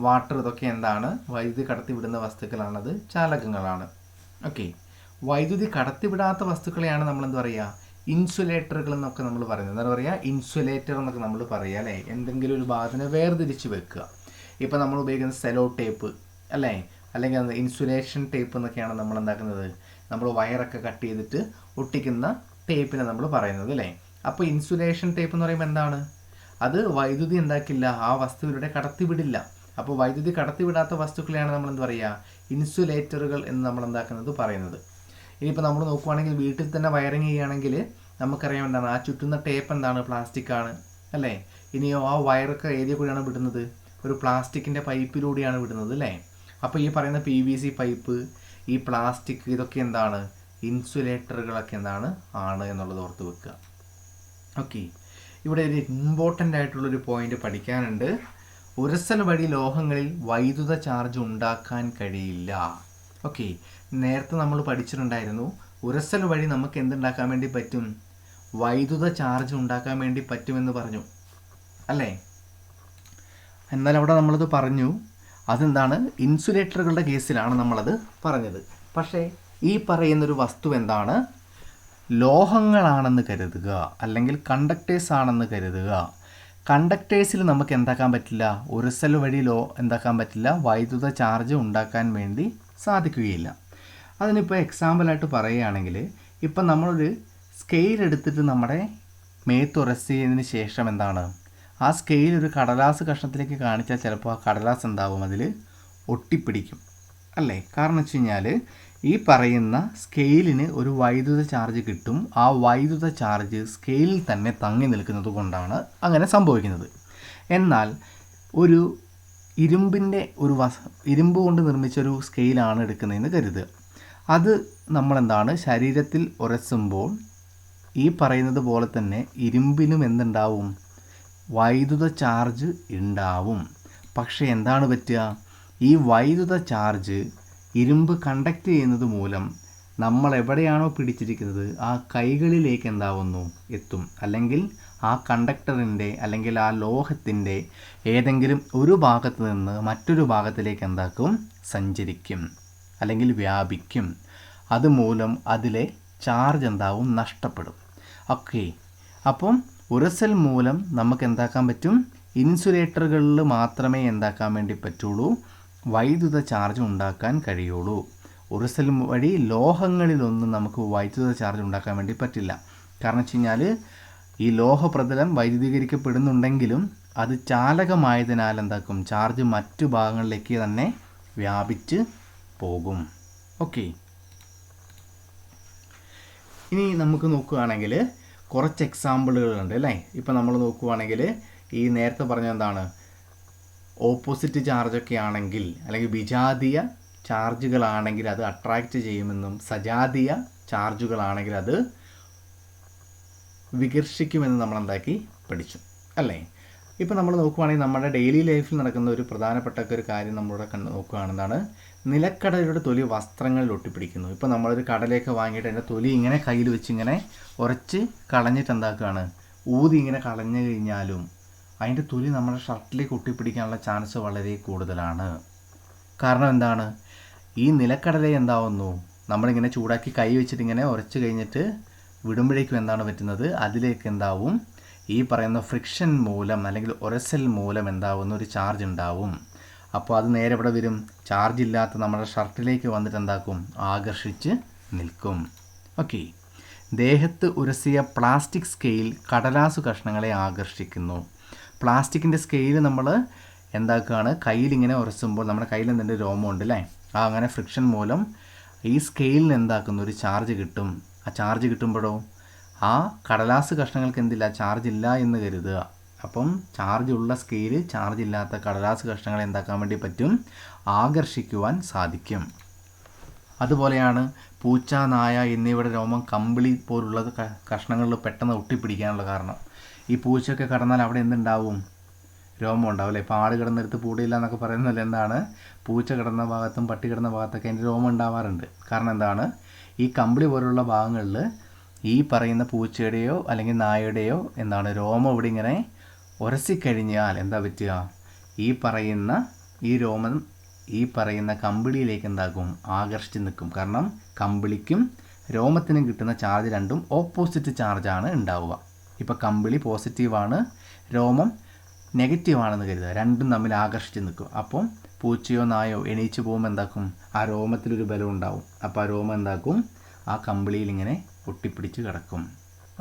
വാട്ടർ ഇതൊക്കെ എന്താണ്, വൈദ്യുതി കടത്തിവിടുന്ന വസ്തുക്കളാണത്, ചാലകങ്ങളാണ്. ഓക്കെ, വൈദ്യുതി കടത്തിവിടാത്ത വസ്തുക്കളെയാണ് നമ്മൾ എന്താ പറയുക, ഇൻസുലേറ്ററുകൾ എന്നൊക്കെ നമ്മൾ പറയുന്നത്. എന്താ പറയുക, ഇൻസുലേറ്റർ എന്നൊക്കെ നമ്മൾ പറയുക അല്ലേ. എന്തെങ്കിലും ഒരു ഭാഗത്തിനെ വേർതിരിച്ച് വെക്കുക. ഇപ്പോൾ നമ്മൾ ഉപയോഗിക്കുന്ന സെലോ ടേപ്പ് അല്ലേ, അല്ലെങ്കിൽ ഇൻസുലേഷൻ ടേപ്പ് എന്നൊക്കെയാണ് നമ്മൾ എന്താക്കുന്നത്, നമ്മൾ വയറൊക്കെ കട്ട് ചെയ്തിട്ട് ഒട്ടിക്കുന്ന ടേപ്പിനെ നമ്മൾ പറയുന്നത് അല്ലേ. അപ്പോൾ ഇൻസുലേഷൻ ടേപ്പ് എന്ന് പറയുമ്പോൾ എന്താണ്, അത് വൈദ്യുതി എന്താക്കില്ല, ആ വസ്തുവിലൂടെ കടത്തിവിടില്ല. അപ്പോൾ വൈദ്യുതി കടത്തിവിടാത്ത വസ്തുക്കളെയാണ് നമ്മൾ എന്താ പറയുക, ഇൻസുലേറ്ററുകൾ എന്ന് നമ്മൾ എന്താക്കുന്നത് പറയുന്നത്. ഇനിയിപ്പോൾ നമ്മൾ നോക്കുവാണെങ്കിൽ വീട്ടിൽ തന്നെ വയറിങ് ചെയ്യുകയാണെങ്കിൽ നമുക്കറിയാം എന്താണ്, ആ ചുറ്റുന്ന ടേപ്പ് എന്താണ്, പ്ലാസ്റ്റിക് ആണ് അല്ലേ. ഇനിയോ ആ വയറൊക്കെ ഏരിയ കൂടിയാണ് വിടുന്നത്, ഒരു പ്ലാസ്റ്റിക്കിൻ്റെ പൈപ്പിലൂടെയാണ് വിടുന്നത് അല്ലേ. അപ്പോൾ ഈ പറയുന്ന PVC പൈപ്പ്, ഈ പ്ലാസ്റ്റിക് ഇതൊക്കെ എന്താണ്, ഇൻസുലേറ്ററുകളൊക്കെ എന്താണ് ആണ് എന്നുള്ളത് ഓർത്ത് വെക്കുക. ഓക്കെ, ഇവിടെ ഒരു ഇമ്പോർട്ടൻ്റ് ആയിട്ടുള്ളൊരു പോയിന്റ് പഠിക്കാനുണ്ട്. ഉരസൽ വഴി ലോഹങ്ങളിൽ വൈദ്യുത ചാർജ് ഉണ്ടാക്കാൻ കഴിയില്ല. ഓക്കെ, നേരത്തെ നമ്മൾ പഠിച്ചിട്ടുണ്ടായിരുന്നു ഉരസൽ വഴി നമുക്ക് എന്തുണ്ടാക്കാൻ വേണ്ടി പറ്റും, വൈദ്യുത ചാർജ് ഉണ്ടാക്കാൻ വേണ്ടി പറ്റുമെന്ന് പറഞ്ഞു അല്ലേ. എന്നാൽ അവിടെ നമ്മളത് പറഞ്ഞു, അതെന്താണ്, ഇൻസുലേറ്ററുകളുടെ കേസിലാണ് നമ്മളത് പറഞ്ഞത്. പക്ഷേ ഈ പറയുന്നൊരു വസ്തു എന്താണ്, ലോഹങ്ങളാണെന്ന് കരുതുക, അല്ലെങ്കിൽ കണ്ടക്ടേഴ്സ് ആണെന്ന് കരുതുക. കണ്ടക്ടേഴ്സിൽ നമുക്ക് എന്താക്കാൻ പറ്റില്ല, ഉരസൽ വഴി എന്താക്കാൻ പറ്റില്ല, വൈദ്യുത ചാർജ് ഉണ്ടാക്കാൻ വേണ്ടി സാധിക്കുകയില്ല. അതിനിപ്പോൾ എക്സാമ്പിളായിട്ട് പറയുകയാണെങ്കിൽ, ഇപ്പം നമ്മളൊരു സ്കെയിൽ എടുത്തിട്ട് നമ്മുടെ മേത്തുരച്ചതിന് ശേഷം എന്താണ്, ആ സ്കെയിൽ ഒരു കടലാസ് കഷ്ണത്തിലേക്ക് കാണിച്ചാൽ ചിലപ്പോൾ ആ കടലാസ് എന്താവും, അതിൽ ഒട്ടിപ്പിടിക്കും അല്ലേ. കാരണം വെച്ച് കഴിഞ്ഞാൽ ഈ പറയുന്ന സ്കെയിലിന് ഒരു വൈദ്യുത ചാർജ് കിട്ടും. ആ വൈദ്യുത ചാർജ് സ്കെയിലിൽ തന്നെ തങ്ങി നിൽക്കുന്നത് കൊണ്ടാണ് അങ്ങനെ സംഭവിക്കുന്നത്. എന്നാൽ ഒരു ഇരുമ്പിൻ്റെ ഇരുമ്പ് കൊണ്ട് നിർമ്മിച്ചൊരു സ്കെയിലാണ് എടുക്കുന്നതെന്ന് കരുതുക. അത് നമ്മളെന്താണ് ശരീരത്തിൽ ഉരസുമ്പോൾ ഈ പറയുന്നത് പോലെ തന്നെ ഇരുമ്പിനും എന്തുണ്ടാവും? വൈദ്യുത ചാർജ് ഉണ്ടാവും. പക്ഷേ എന്താണ് പറ്റുക? ഈ വൈദ്യുത ചാർജ് ഇരുമ്പ് കണ്ടക്ട് ചെയ്യുന്നത് മൂലം നമ്മൾ എവിടെയാണോ പിടിച്ചിരിക്കുന്നത് ആ കൈകളിലേക്ക് എന്താവുന്നു? എത്തും. അല്ലെങ്കിൽ ആ കണ്ടക്ടറിൻ്റെ അല്ലെങ്കിൽ ആ ലോഹത്തിൻ്റെ ഏതെങ്കിലും ഒരു ഭാഗത്ത് നിന്ന് മറ്റൊരു ഭാഗത്തിലേക്ക് എന്താക്കും? സഞ്ചരിക്കും അല്ലെങ്കിൽ വ്യാപിക്കും. അതുമൂലം അതിലെ ചാർജ് എന്താവും? നഷ്ടപ്പെടും. ഓക്കെ, അപ്പം ഉരസൽ മൂലം നമുക്ക് എന്താക്കാൻ പറ്റും? ഇൻസുലേറ്ററുകളിൽ മാത്രമേ എന്താക്കാൻ വേണ്ടി പറ്റുള്ളൂ? വൈദ്യുത ചാർജ് ഉണ്ടാക്കാൻ കഴിയുള്ളൂ. ഉരസൽ വഴി ലോഹങ്ങളിലൊന്നും നമുക്ക് വൈദ്യുത ചാർജ് ഉണ്ടാക്കാൻ വേണ്ടി പറ്റില്ല. കാരണം വെച്ച് കഴിഞ്ഞാൽ ഈ ലോഹപ്രതലം വൈദ്യുതീകരിക്കപ്പെടുന്നുണ്ടെങ്കിലും അത് ചാലകമായതിനാൽ എന്താക്കും? ചാർജ് മറ്റു ഭാഗങ്ങളിലേക്ക് തന്നെ വ്യാപിച്ച് പോകും. ഓക്കെ, ഇനി നമുക്ക് നോക്കുകയാണെങ്കിൽ കുറച്ച് എക്സാമ്പിളുകളുണ്ട് അല്ലേ. ഇപ്പം നമ്മൾ നോക്കുകയാണെങ്കിൽ ഈ നേരത്തെ പറഞ്ഞ എന്താണ്, ഓപ്പോസിറ്റ് ചാർജൊക്കെ ആണെങ്കിൽ അല്ലെങ്കിൽ വിജാതീയ ചാർജുകളാണെങ്കിൽ അത് അട്രാക്റ്റ് ചെയ്യുമെന്നും സജാതീയ ചാർജുകളാണെങ്കിൽ അത് വികർഷിക്കുമെന്ന് നമ്മൾ എന്താക്കി പഠിച്ചു അല്ലേ. ഇപ്പോൾ നമ്മൾ നോക്കുകയാണെങ്കിൽ നമ്മുടെ ഡെയിലി ലൈഫിൽ നടക്കുന്ന ഒരു പ്രധാനപ്പെട്ട ഒരു കാര്യം നമ്മളിവിടെ നോക്കുകയാണെന്നാണ്, നിലക്കടലയുടെ തൊലി വസ്ത്രങ്ങളിൽ ഒട്ടിപ്പിടിക്കുന്നു. ഇപ്പോൾ നമ്മളൊരു കടലയൊക്കെ വാങ്ങിയിട്ട് അതിൻ്റെ തൊലി ഇങ്ങനെ കയ്യിൽ വെച്ച് ഇങ്ങനെ ഉരച്ച് കളഞ്ഞിട്ട് എന്താക്കുകയാണ്? ഊതി ഇങ്ങനെ കളഞ്ഞു കഴിഞ്ഞാലും അതിൻ്റെ തൊലി നമ്മുടെ ഷർട്ടിലേക്ക് ഒട്ടിപ്പിടിക്കാനുള്ള ചാൻസ് വളരെ കൂടുതലാണ്. കാരണം എന്താണ്? ഈ നിലക്കടല എന്താവുന്നു? നമ്മളിങ്ങനെ ചൂടാക്കി കൈ വെച്ചിട്ട് ഇങ്ങനെ ഉരച്ച് കഴിഞ്ഞിട്ട് വിടുമ്പോഴേക്കും എന്താണ് പറ്റുന്നത്? അതിലേക്ക് എന്താവും? ഈ പറയുന്ന ഫ്രിക്ഷൻ മൂലം അല്ലെങ്കിൽ ഉരസൽ മൂലം എന്താവുന്ന ഒരു ചാർജ് ഉണ്ടാവും. അപ്പോൾ അത് നേരെ ഇവിടെ വരും, ചാർജ് ഇല്ലാത്ത നമ്മുടെ ഷർട്ടിലേക്ക് വന്നിട്ട് എന്താക്കും? ആകർഷിച്ച് നിൽക്കും. ഓക്കെ, ദേഹത്ത് ഉരസിയ പ്ലാസ്റ്റിക് സ്കെയിൽ കടലാസു കഷ്ണങ്ങളെ ആകർഷിക്കുന്നു. പ്ലാസ്റ്റിക്കിൻ്റെ സ്കെയിൽ നമ്മൾ എന്താക്കുകയാണ്? കയ്യിലിങ്ങനെ ഉരസുമ്പോൾ നമ്മുടെ കയ്യിൽ എന്തിൻ്റെ രോമമുണ്ട് അല്ലേ, ആ അങ്ങനെ ഫ്രിക്ഷൻ മൂലം ഈ സ്കെയിലിന് എന്താക്കുന്നു? ഒരു ചാർജ് കിട്ടും. ആ ചാർജ് കിട്ടുമ്പോഴോ ആ കടലാസ് കഷ്ണങ്ങൾക്ക് എന്തില്ല? ചാർജ് ഇല്ല എന്ന് കരുതുക. അപ്പം ചാർജ് ഉള്ള സ്കെയിൽ ചാർജ് ഇല്ലാത്ത കടലാസ് കഷ്ണങ്ങളെ എന്താക്കാൻ വേണ്ടി പറ്റും? ആകർഷിക്കുവാൻ സാധിക്കും. അതുപോലെയാണ് പൂച്ച, നായ എന്നിവയുടെ രോമം കമ്പിളി പോലുള്ള കഷ്ണങ്ങളിൽ പെട്ടെന്ന് ഒട്ടിപ്പിടിക്കാനുള്ള കാരണം. ഈ പൂച്ചയൊക്കെ കടന്നാൽ അവിടെ എന്തുണ്ടാവും? രോമം ഉണ്ടാവും അല്ലേ. പാട് കിടന്നെടുത്ത് പൂടിയില്ല എന്നൊക്കെ പറയുന്നത് എന്താണ്? പൂച്ച കിടന്ന ഭാഗത്തും പട്ടി കിടന്ന ഭാഗത്തൊക്കെ അതിൻ്റെ രോമം ഉണ്ടാവാറുണ്ട്. കാരണം എന്താണ്? ഈ കമ്പിളി പോലുള്ള ഭാഗങ്ങളിൽ ഈ പറയുന്ന പൂച്ചയുടെയോ അല്ലെങ്കിൽ നായയുടെയോ എന്താണ് രോമം ഇവിടെ ഇങ്ങനെ ഉരസിക്കഴിഞ്ഞാൽ എന്താ പറ്റുക? ഈ രോമം ഈ പറയുന്ന കമ്പിളിയിലേക്ക് എന്താകും? ആകർഷിച്ച് നിൽക്കും. കാരണം കമ്പിളിക്കും രോമത്തിനും കിട്ടുന്ന ചാർജ് രണ്ടും ഓപ്പോസിറ്റ് ചാർജാണ് ഉണ്ടാവുക. ഇപ്പോൾ കമ്പിളി പോസിറ്റീവാണ്, രോമം നെഗറ്റീവാണെന്ന് കരുതുക. രണ്ടും തമ്മിൽ ആകർഷിച്ച് നിൽക്കും. അപ്പം പൂച്ചയോ നായോ എണീച്ച് പോകുമ്പോൾ എന്താക്കും? ആ രോമത്തിലൊരു ബലം ഉണ്ടാവും. അപ്പോൾ ആ രോമം എന്താക്കും? ആ കമ്പിളിയിൽ ഇങ്ങനെ ഒട്ടിപ്പിടിച്ച് കിടക്കും.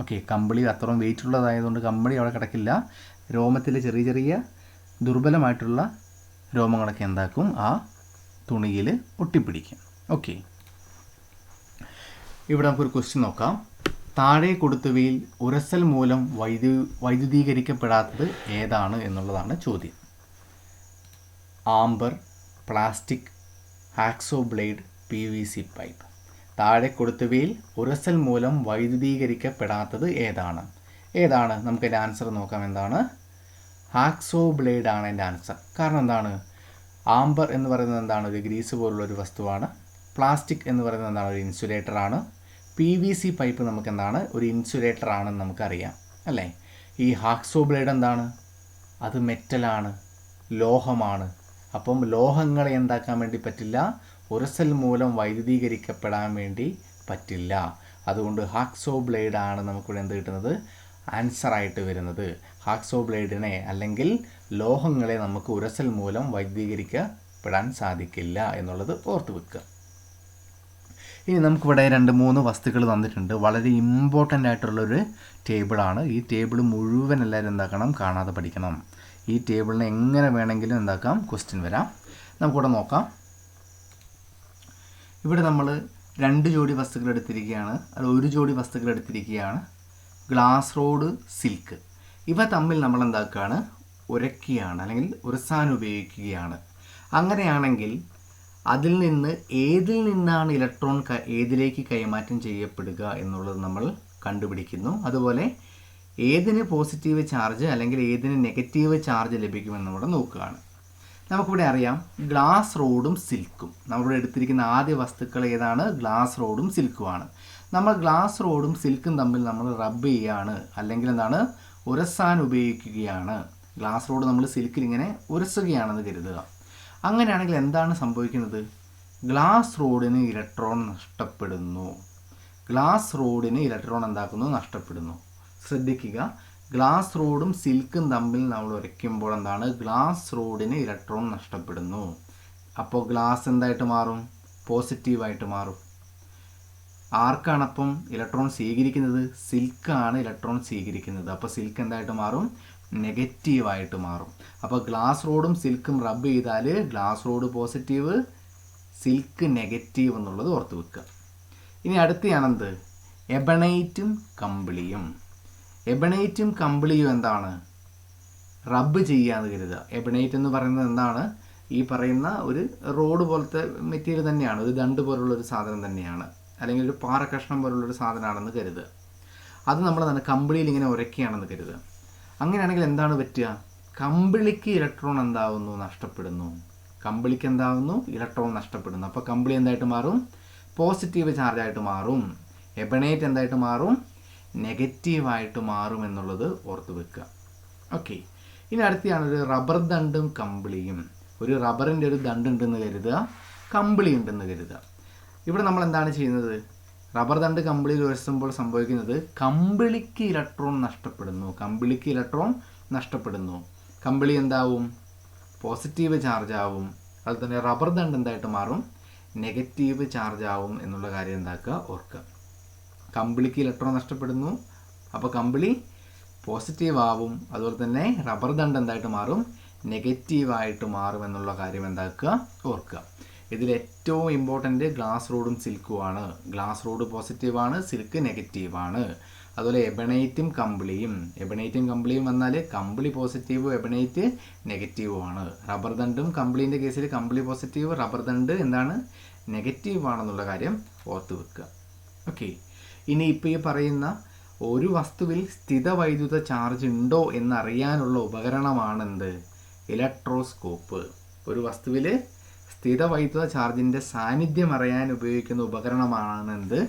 ഓക്കെ, കമ്പിളി അത്രയും വെയിറ്റ് ഉള്ളതായതുകൊണ്ട് കമ്പിളി അവിടെ കിടക്കില്ല. രോമത്തിൽ ചെറിയ ചെറിയ ദുർബലമായിട്ടുള്ള രോമങ്ങളൊക്കെ എന്താക്കും? ആ തുണിയിൽ ഒട്ടിപ്പിടിക്കും. ഓക്കെ, ഇവിടെ നമുക്കൊരു ക്വസ്റ്റ്യൻ നോക്കാം. താഴെ കൊടുത്തവയിൽ ഉരസൽ മൂലം വൈദ്യുതീകരിക്കപ്പെടാത്തത് ഏതാണ് എന്നുള്ളതാണ് ചോദ്യം. Amber, plastic, hacksaw blade, PVC pipe. താഴെ കൊടുത്തവയിൽ ഉരസൽ മൂലം വൈദ്യുതീകരിക്കപ്പെടാത്തത് ഏതാണ്? നമുക്കതിൻ്റെ ആൻസർ നോക്കാം. എന്താണ്? ഹാക്സോ ബ്ലേഡ് ആണ് എൻ്റെ ആൻസർ. കാരണം എന്താണ്? ആംബർ എന്ന് പറയുന്നത് എന്താണ്? ഒരു ഗ്രീസ് പോലുള്ളൊരു വസ്തുവാണ്. പ്ലാസ്റ്റിക് എന്ന് പറയുന്നത് എന്താണ്? ഒരു ഇൻസുലേറ്ററാണ്. PVC പൈപ്പ് നമുക്ക് എന്താണ്? ഒരു ഇൻസുലേറ്റർ ആണെന്ന് നമുക്കറിയാം അല്ലേ. ഈ ഹാക്സോ ബ്ലേഡ് എന്താണ്? അത് മെറ്റലാണ്, ലോഹമാണ്. അപ്പം ലോഹങ്ങളെ എന്താക്കാൻ വേണ്ടി പറ്റില്ല? ഉരസൽ മൂലം വൈദ്യുതീകരിക്കപ്പെടാൻ വേണ്ടി പറ്റില്ല. അതുകൊണ്ട് ഹാക്സോ ബ്ലേഡ് ആണ് നമുക്കിവിടെ എന്ത് കിട്ടുന്നത്? ആൻസറായിട്ട് വരുന്നത്. ഹാക്സോ ബ്ലേഡിനെ അല്ലെങ്കിൽ ലോഹങ്ങളെ നമുക്ക് ഉരസൽ മൂലം വൈദ്യുതീകരിക്കപ്പെടാൻ സാധിക്കില്ല എന്നുള്ളത് ഓർത്ത് വെക്കുക. ഇനി നമുക്കിവിടെ 2-3 വസ്തുക്കൾ തന്നിട്ടുണ്ട്. വളരെ ഇമ്പോർട്ടൻ്റ് ആയിട്ടുള്ളൊരു ടേബിളാണ്. ഈ ടേബിൾ മുഴുവൻ എല്ലാവരും എന്താക്കണം? കാണാതെ പഠിക്കണം. ഈ ടേബിളിനെ എങ്ങനെ വേണമെങ്കിലും എന്താക്കാം? ക്വസ്റ്റ്യൻ വരാം. നമുക്കിവിടെ നോക്കാം. ഇവിടെ നമ്മൾ 2 ജോഡി വസ്തുക്കൾ എടുത്തിരിക്കുകയാണ്, അത് 1 ജോഡി വസ്തുക്കൾ എടുത്തിരിക്കുകയാണ്. ഗ്ലാസ് റോഡ്, സിൽക്ക്, ഇവ തമ്മിൽ നമ്മൾ എന്താക്കുകയാണ്, ഉരയ്ക്കുകയാണ് അല്ലെങ്കിൽ ഉരസാൻ ഉപയോഗിക്കുകയാണ്. അങ്ങനെയാണെങ്കിൽ അതിൽ നിന്ന് ഏതിൽ നിന്നാണ് ഇലക്ട്രോൺ ഏതിലേക്ക് കൈമാറ്റം ചെയ്യപ്പെടുക എന്നുള്ളത് നമ്മൾ കണ്ടുപിടിക്കുന്നു. അതുപോലെ ഏതിന് പോസിറ്റീവ് ചാർജ് അല്ലെങ്കിൽ ഏതിന് നെഗറ്റീവ് ചാർജ് ലഭിക്കുമെന്ന് ഇവിടെ നോക്കുകയാണ്. നമുക്കിവിടെ അറിയാം ഗ്ലാസ് റോഡും സിൽക്കും. നമ്മളിവിടെ എടുത്തിരിക്കുന്ന ആദ്യ വസ്തുക്കൾ ഏതാണ്? ഗ്ലാസ് റോഡും സിൽക്കുമാണ്. നമ്മൾ ഗ്ലാസ് റോഡും സിൽക്കും തമ്മിൽ നമ്മൾ റബ്ബ് ചെയ്യുകയാണ്, അല്ലെങ്കിൽ എന്താണ്, ഉരസാൻ ഉപയോഗിക്കുകയാണ്. ഗ്ലാസ് റോഡ് നമ്മൾ സിൽക്കിൽ ഇങ്ങനെ ഉരസുകയാണെന്ന് കരുതുക. അങ്ങനെയാണെങ്കിൽ എന്താണ് സംഭവിക്കുന്നത്? ഗ്ലാസ് റോഡിന് ഇലക്ട്രോൺ നഷ്ടപ്പെടുന്നു. ഗ്ലാസ് റോഡിന് ഇലക്ട്രോൺ എന്താക്കുന്നു? നഷ്ടപ്പെടുന്നു. ശ്രദ്ധിക്കുക, ഗ്ലാസ് റോഡും സിൽക്കും തമ്മിൽ നമ്മൾ ഉരയ്ക്കുമ്പോൾ എന്താണ്, ഗ്ലാസ് റോഡിന് ഇലക്ട്രോൺ നഷ്ടപ്പെടുന്നു. അപ്പോൾ ഗ്ലാസ് എന്തായിട്ട് മാറും? പോസിറ്റീവായിട്ട് മാറും. ആർക്കാണപ്പം ഇലക്ട്രോൺ സ്വീകരിക്കുന്നത്? സിൽക്കാണ് ഇലക്ട്രോൺ സ്വീകരിക്കുന്നത്. അപ്പോൾ സിൽക്ക് എന്തായിട്ട് മാറും? നെഗറ്റീവായിട്ട് മാറും. അപ്പോൾ ഗ്ലാസ് റോഡും സിൽക്കും റബ്ബ് ചെയ്താൽ glass rod positive, silk negative എന്നുള്ളത് ഓർത്ത് വെക്കുക. ഇനി അടുത്തയാണെന്ത്? എബണൈറ്റും കമ്പിളിയും. എബണൈറ്റും കമ്പിളിയും എന്താണ്? റബ്ബ് ചെയ്യാന്ന് കരുതുക. എബണൈറ്റ് എന്ന് പറയുന്നത് എന്താണ്? ഈ പറയുന്ന ഒരു റോഡ് പോലത്തെ മെറ്റീരിയൽ തന്നെയാണ്, ഒരു ദണ്ട് പോലുള്ളൊരു സാധനം തന്നെയാണ്, അല്ലെങ്കിൽ ഒരു പാറ കഷ്ണം പോലുള്ളൊരു സാധനമാണെന്ന് കരുതുക. അത് നമ്മൾ തന്നെ കമ്പിളിയിൽ ഇങ്ങനെ ഉരയ്ക്കുകയാണെന്ന് കരുതുക. അങ്ങനെയാണെങ്കിൽ എന്താണ് പറ്റുക? കമ്പിളിക്ക് ഇലക്ട്രോൺ എന്താവുന്നു? നഷ്ടപ്പെടുന്നു. കമ്പിളിക്ക് എന്താവുന്നു? ഇലക്ട്രോൺ നഷ്ടപ്പെടുന്നു. അപ്പോൾ കമ്പിളി എന്തായിട്ട് മാറും? പോസിറ്റീവ് ചാർജായിട്ട് മാറും. എബണൈറ്റ് എന്തായിട്ട് മാറും? നെഗറ്റീവായിട്ട് മാറും എന്നുള്ളത് ഓർത്ത് വെക്കുക. ഓക്കെ. ഇനി അടുത്താണ് ഒരു റബ്ബർ ദണ്ടും കമ്പിളിയും. ഒരു റബ്ബറിൻ്റെ ഒരു ദണ്ടുണ്ടെന്ന് കരുതുക, കമ്പിളി ഉണ്ടെന്ന് കരുതുക. ഇവിടെ നമ്മൾ എന്താണ് ചെയ്യുന്നത്? റബ്ബർ ദണ്ട് കമ്പിളിയിൽ ഉരസുമ്പോൾ സംഭവിക്കുന്നത് കമ്പിളിക്ക് ഇലക്ട്രോൺ നഷ്ടപ്പെടുന്നു. കമ്പിളിക്ക് ഇലക്ട്രോൺ നഷ്ടപ്പെടുന്നു. കമ്പിളി എന്താവും? പോസിറ്റീവ് ചാർജ് ആവും. അതുപോലെ തന്നെ റബ്ബർ ദണ്ട് എന്തായിട്ട് മാറും? നെഗറ്റീവ് ചാർജ് ആവും എന്നുള്ള കാര്യം എന്താക്കുക? ഓർക്കുക. കമ്പിളിക്ക് ഇലക്ട്രോൺ നഷ്ടപ്പെടുന്നു, അപ്പോൾ കമ്പിളി പോസിറ്റീവ് ആവും. അതുപോലെ തന്നെ റബ്ബർ ദണ്ട് എന്തായിട്ട് മാറും? നെഗറ്റീവായിട്ട് മാറും എന്നുള്ള കാര്യം എന്താക്കുക? ഓർക്കുക. ഇതിൽ ഏറ്റവും ഇമ്പോർട്ടൻ്റ് ഗ്ലാസ് റോഡും സിൽക്കുമാണ്. ഗ്ലാസ് റോഡ് പോസിറ്റീവാണ്, സിൽക്ക് നെഗറ്റീവാണ്. അതുപോലെ എബണൈറ്റും കമ്പിളിയും. എബണൈറ്റും കമ്പിളിയും വന്നാൽ കമ്പിളി പോസിറ്റീവും എബണൈറ്റ് നെഗറ്റീവുമാണ്. റബ്ബർ ദണ്ടും കമ്പിളീൻ്റെ കേസിൽ കമ്പിളി പോസിറ്റീവ്, റബ്ബർ ദണ്ട് എന്താണ്? നെഗറ്റീവാണെന്നുള്ള കാര്യം ഓർത്ത് വെക്കുക. ഓക്കെ. ഇനി ഇപ്പോൾ ഈ പറയുന്ന ഒരു വസ്തുവിൽ സ്ഥിതവൈദ്യുത ചാർജ് ഉണ്ടോ എന്നറിയാനുള്ള ഉപകരണമാണെന്ത്? ഇലക്ട്രോസ്കോപ്പ്. ഒരു വസ്തുവിൽ സ്ഥിതവൈദ്യുത ചാർജിൻ്റെ സാന്നിധ്യം അറിയാൻ ഉപയോഗിക്കുന്ന ഉപകരണമാണ് എന്ത്?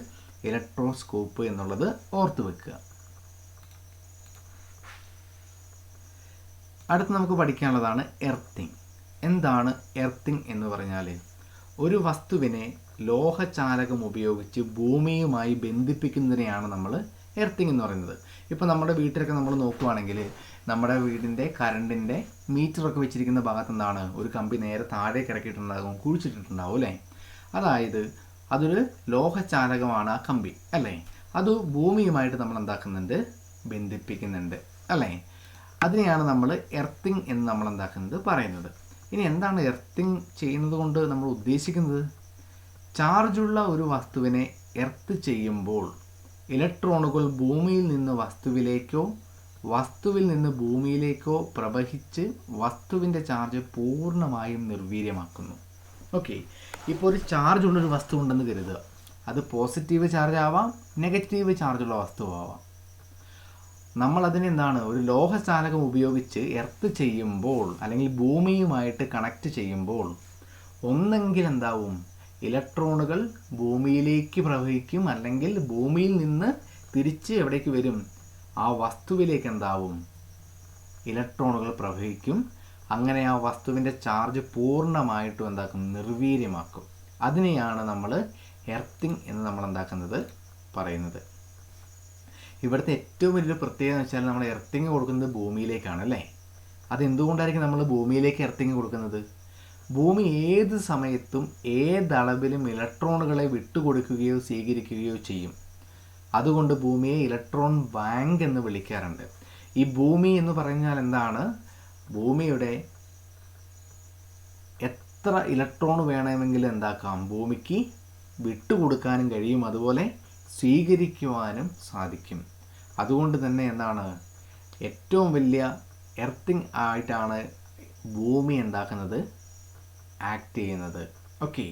ഇലക്ട്രോസ്കോപ്പ് എന്നുള്ളത് ഓർത്ത് വെക്കുക. അടുത്ത് നമുക്ക് പഠിക്കാനുള്ളതാണ് എർത്തിങ്. എന്താണ് എർത്തിങ് എന്ന് പറഞ്ഞാൽ? ഒരു വസ്തുവിനെ ലോഹചാലകം ഉപയോഗിച്ച് ഭൂമിയുമായി ബന്ധിപ്പിക്കുന്നതിനെയാണ് നമ്മൾ എർത്തിങ് എന്ന് പറയുന്നത്. ഇപ്പോൾ നമ്മുടെ വീട്ടിലൊക്കെ നമ്മൾ നോക്കുകയാണെങ്കിൽ നമ്മുടെ വീടിൻ്റെ കറണ്ടിൻ്റെ മീറ്ററൊക്കെ വെച്ചിരിക്കുന്ന ഭാഗത്ത് എന്താണ്? ഒരു കമ്പി നേരെ താഴേക്ക് ഇറക്കിയിട്ടുണ്ടാകും, കുഴിച്ചിട്ടിട്ടുണ്ടാവും അല്ലേ? അതായത് അതൊരു ലോഹചാലകമാണ് ആ കമ്പി അല്ലേ? അത് ഭൂമിയുമായിട്ട് നമ്മൾ എന്താക്കുന്നുണ്ട്? ബന്ധിപ്പിക്കുന്നുണ്ട് അല്ലേ? അതിനെയാണ് നമ്മൾ എർത്തിങ് എന്ന് നമ്മൾ എന്താക്കുന്നത് പറയുന്നത്. ഇനി എന്താണ് എർത്തിങ് ചെയ്യുന്നത് കൊണ്ട് നമ്മൾ ഉദ്ദേശിക്കുന്നത്? ചാർജുള്ള ഒരു വസ്തുവിനെ എർത്ത് ചെയ്യുമ്പോൾ ഇലക്ട്രോണുകൾ ഭൂമിയിൽ നിന്ന് വസ്തുവിലേക്കോ വസ്തുവിൽ നിന്ന് ഭൂമിയിലേക്കോ പ്രവഹിച്ച് വസ്തുവിൻ്റെ ചാർജ് പൂർണ്ണമായും നിർവീര്യമാക്കുന്നു. ഓക്കെ. ഇപ്പോൾ ഒരു ചാർജുള്ളൊരു വസ്തു ഉണ്ടെന്ന് കരുതുക. അത് പോസിറ്റീവ് ചാർജ് ആവാം, നെഗറ്റീവ് ചാർജുള്ള വസ്തുവാവാം. നമ്മളതിനെന്താണ്? ഒരു ലോഹചാലകം ഉപയോഗിച്ച് എർത്ത് ചെയ്യുമ്പോൾ അല്ലെങ്കിൽ ഭൂമിയുമായിട്ട് കണക്റ്റ് ചെയ്യുമ്പോൾ ഒന്നെങ്കിൽ എന്താവും? ഇലക്ട്രോണുകൾ ഭൂമിയിലേക്ക് പ്രവഹിക്കും, അല്ലെങ്കിൽ ഭൂമിയിൽ നിന്ന് തിരിച്ച് എവിടേക്ക് വരും? ആ വസ്തുവിലേക്ക് എന്താവും? ഇലക്ട്രോണുകൾ പ്രവഹിക്കും. അങ്ങനെ ആ വസ്തുവിൻ്റെ ചാർജ് പൂർണ്ണമായിട്ടും എന്താക്കും? നിർവീര്യമാക്കും. അതിനെയാണ് നമ്മൾ എർത്തിങ് എന്ന് നമ്മൾ എന്താക്കുന്നത്? പറയുന്നത്. ഇവിടുത്തെ ഏറ്റവും വലിയൊരു പ്രത്യേകത എന്ന് വെച്ചാൽ നമ്മൾ എർത്തിങ് കൊടുക്കുന്നത് ഭൂമിയിലേക്കാണ് അല്ലേ? അതെന്തുകൊണ്ടായിരിക്കും നമ്മൾ ഭൂമിയിലേക്ക് എർത്തിങ് കൊടുക്കുന്നത്? ഭൂമി ഏത് സമയത്തും ഏതളവിലും ഇലക്ട്രോണുകളെ വിട്ടുകൊടുക്കുകയോ സ്വീകരിക്കുകയോ ചെയ്യും. അതുകൊണ്ട് ഭൂമിയെ ഇലക്ട്രോൺ ബാങ്ക് എന്ന് വിളിക്കാറുണ്ട്. ഈ ഭൂമി എന്ന് പറഞ്ഞാൽ എന്താണ്? ഭൂമിയുടെ എത്ര ഇലക്ട്രോൺ വേണമെങ്കിലും എന്താക്കാം? ഭൂമിക്ക് വിട്ടുകൊടുക്കാനും കഴിയും, അതുപോലെ സ്വീകരിക്കുവാനും സാധിക്കും. അതുകൊണ്ട് തന്നെ എന്താണ്, ഏറ്റവും വലിയ എർത്തിങ് ആയിട്ടാണ് ഭൂമി എന്താക്കുന്നത്, ആക്ട് ചെയ്യുന്നത്. ഓക്കെ,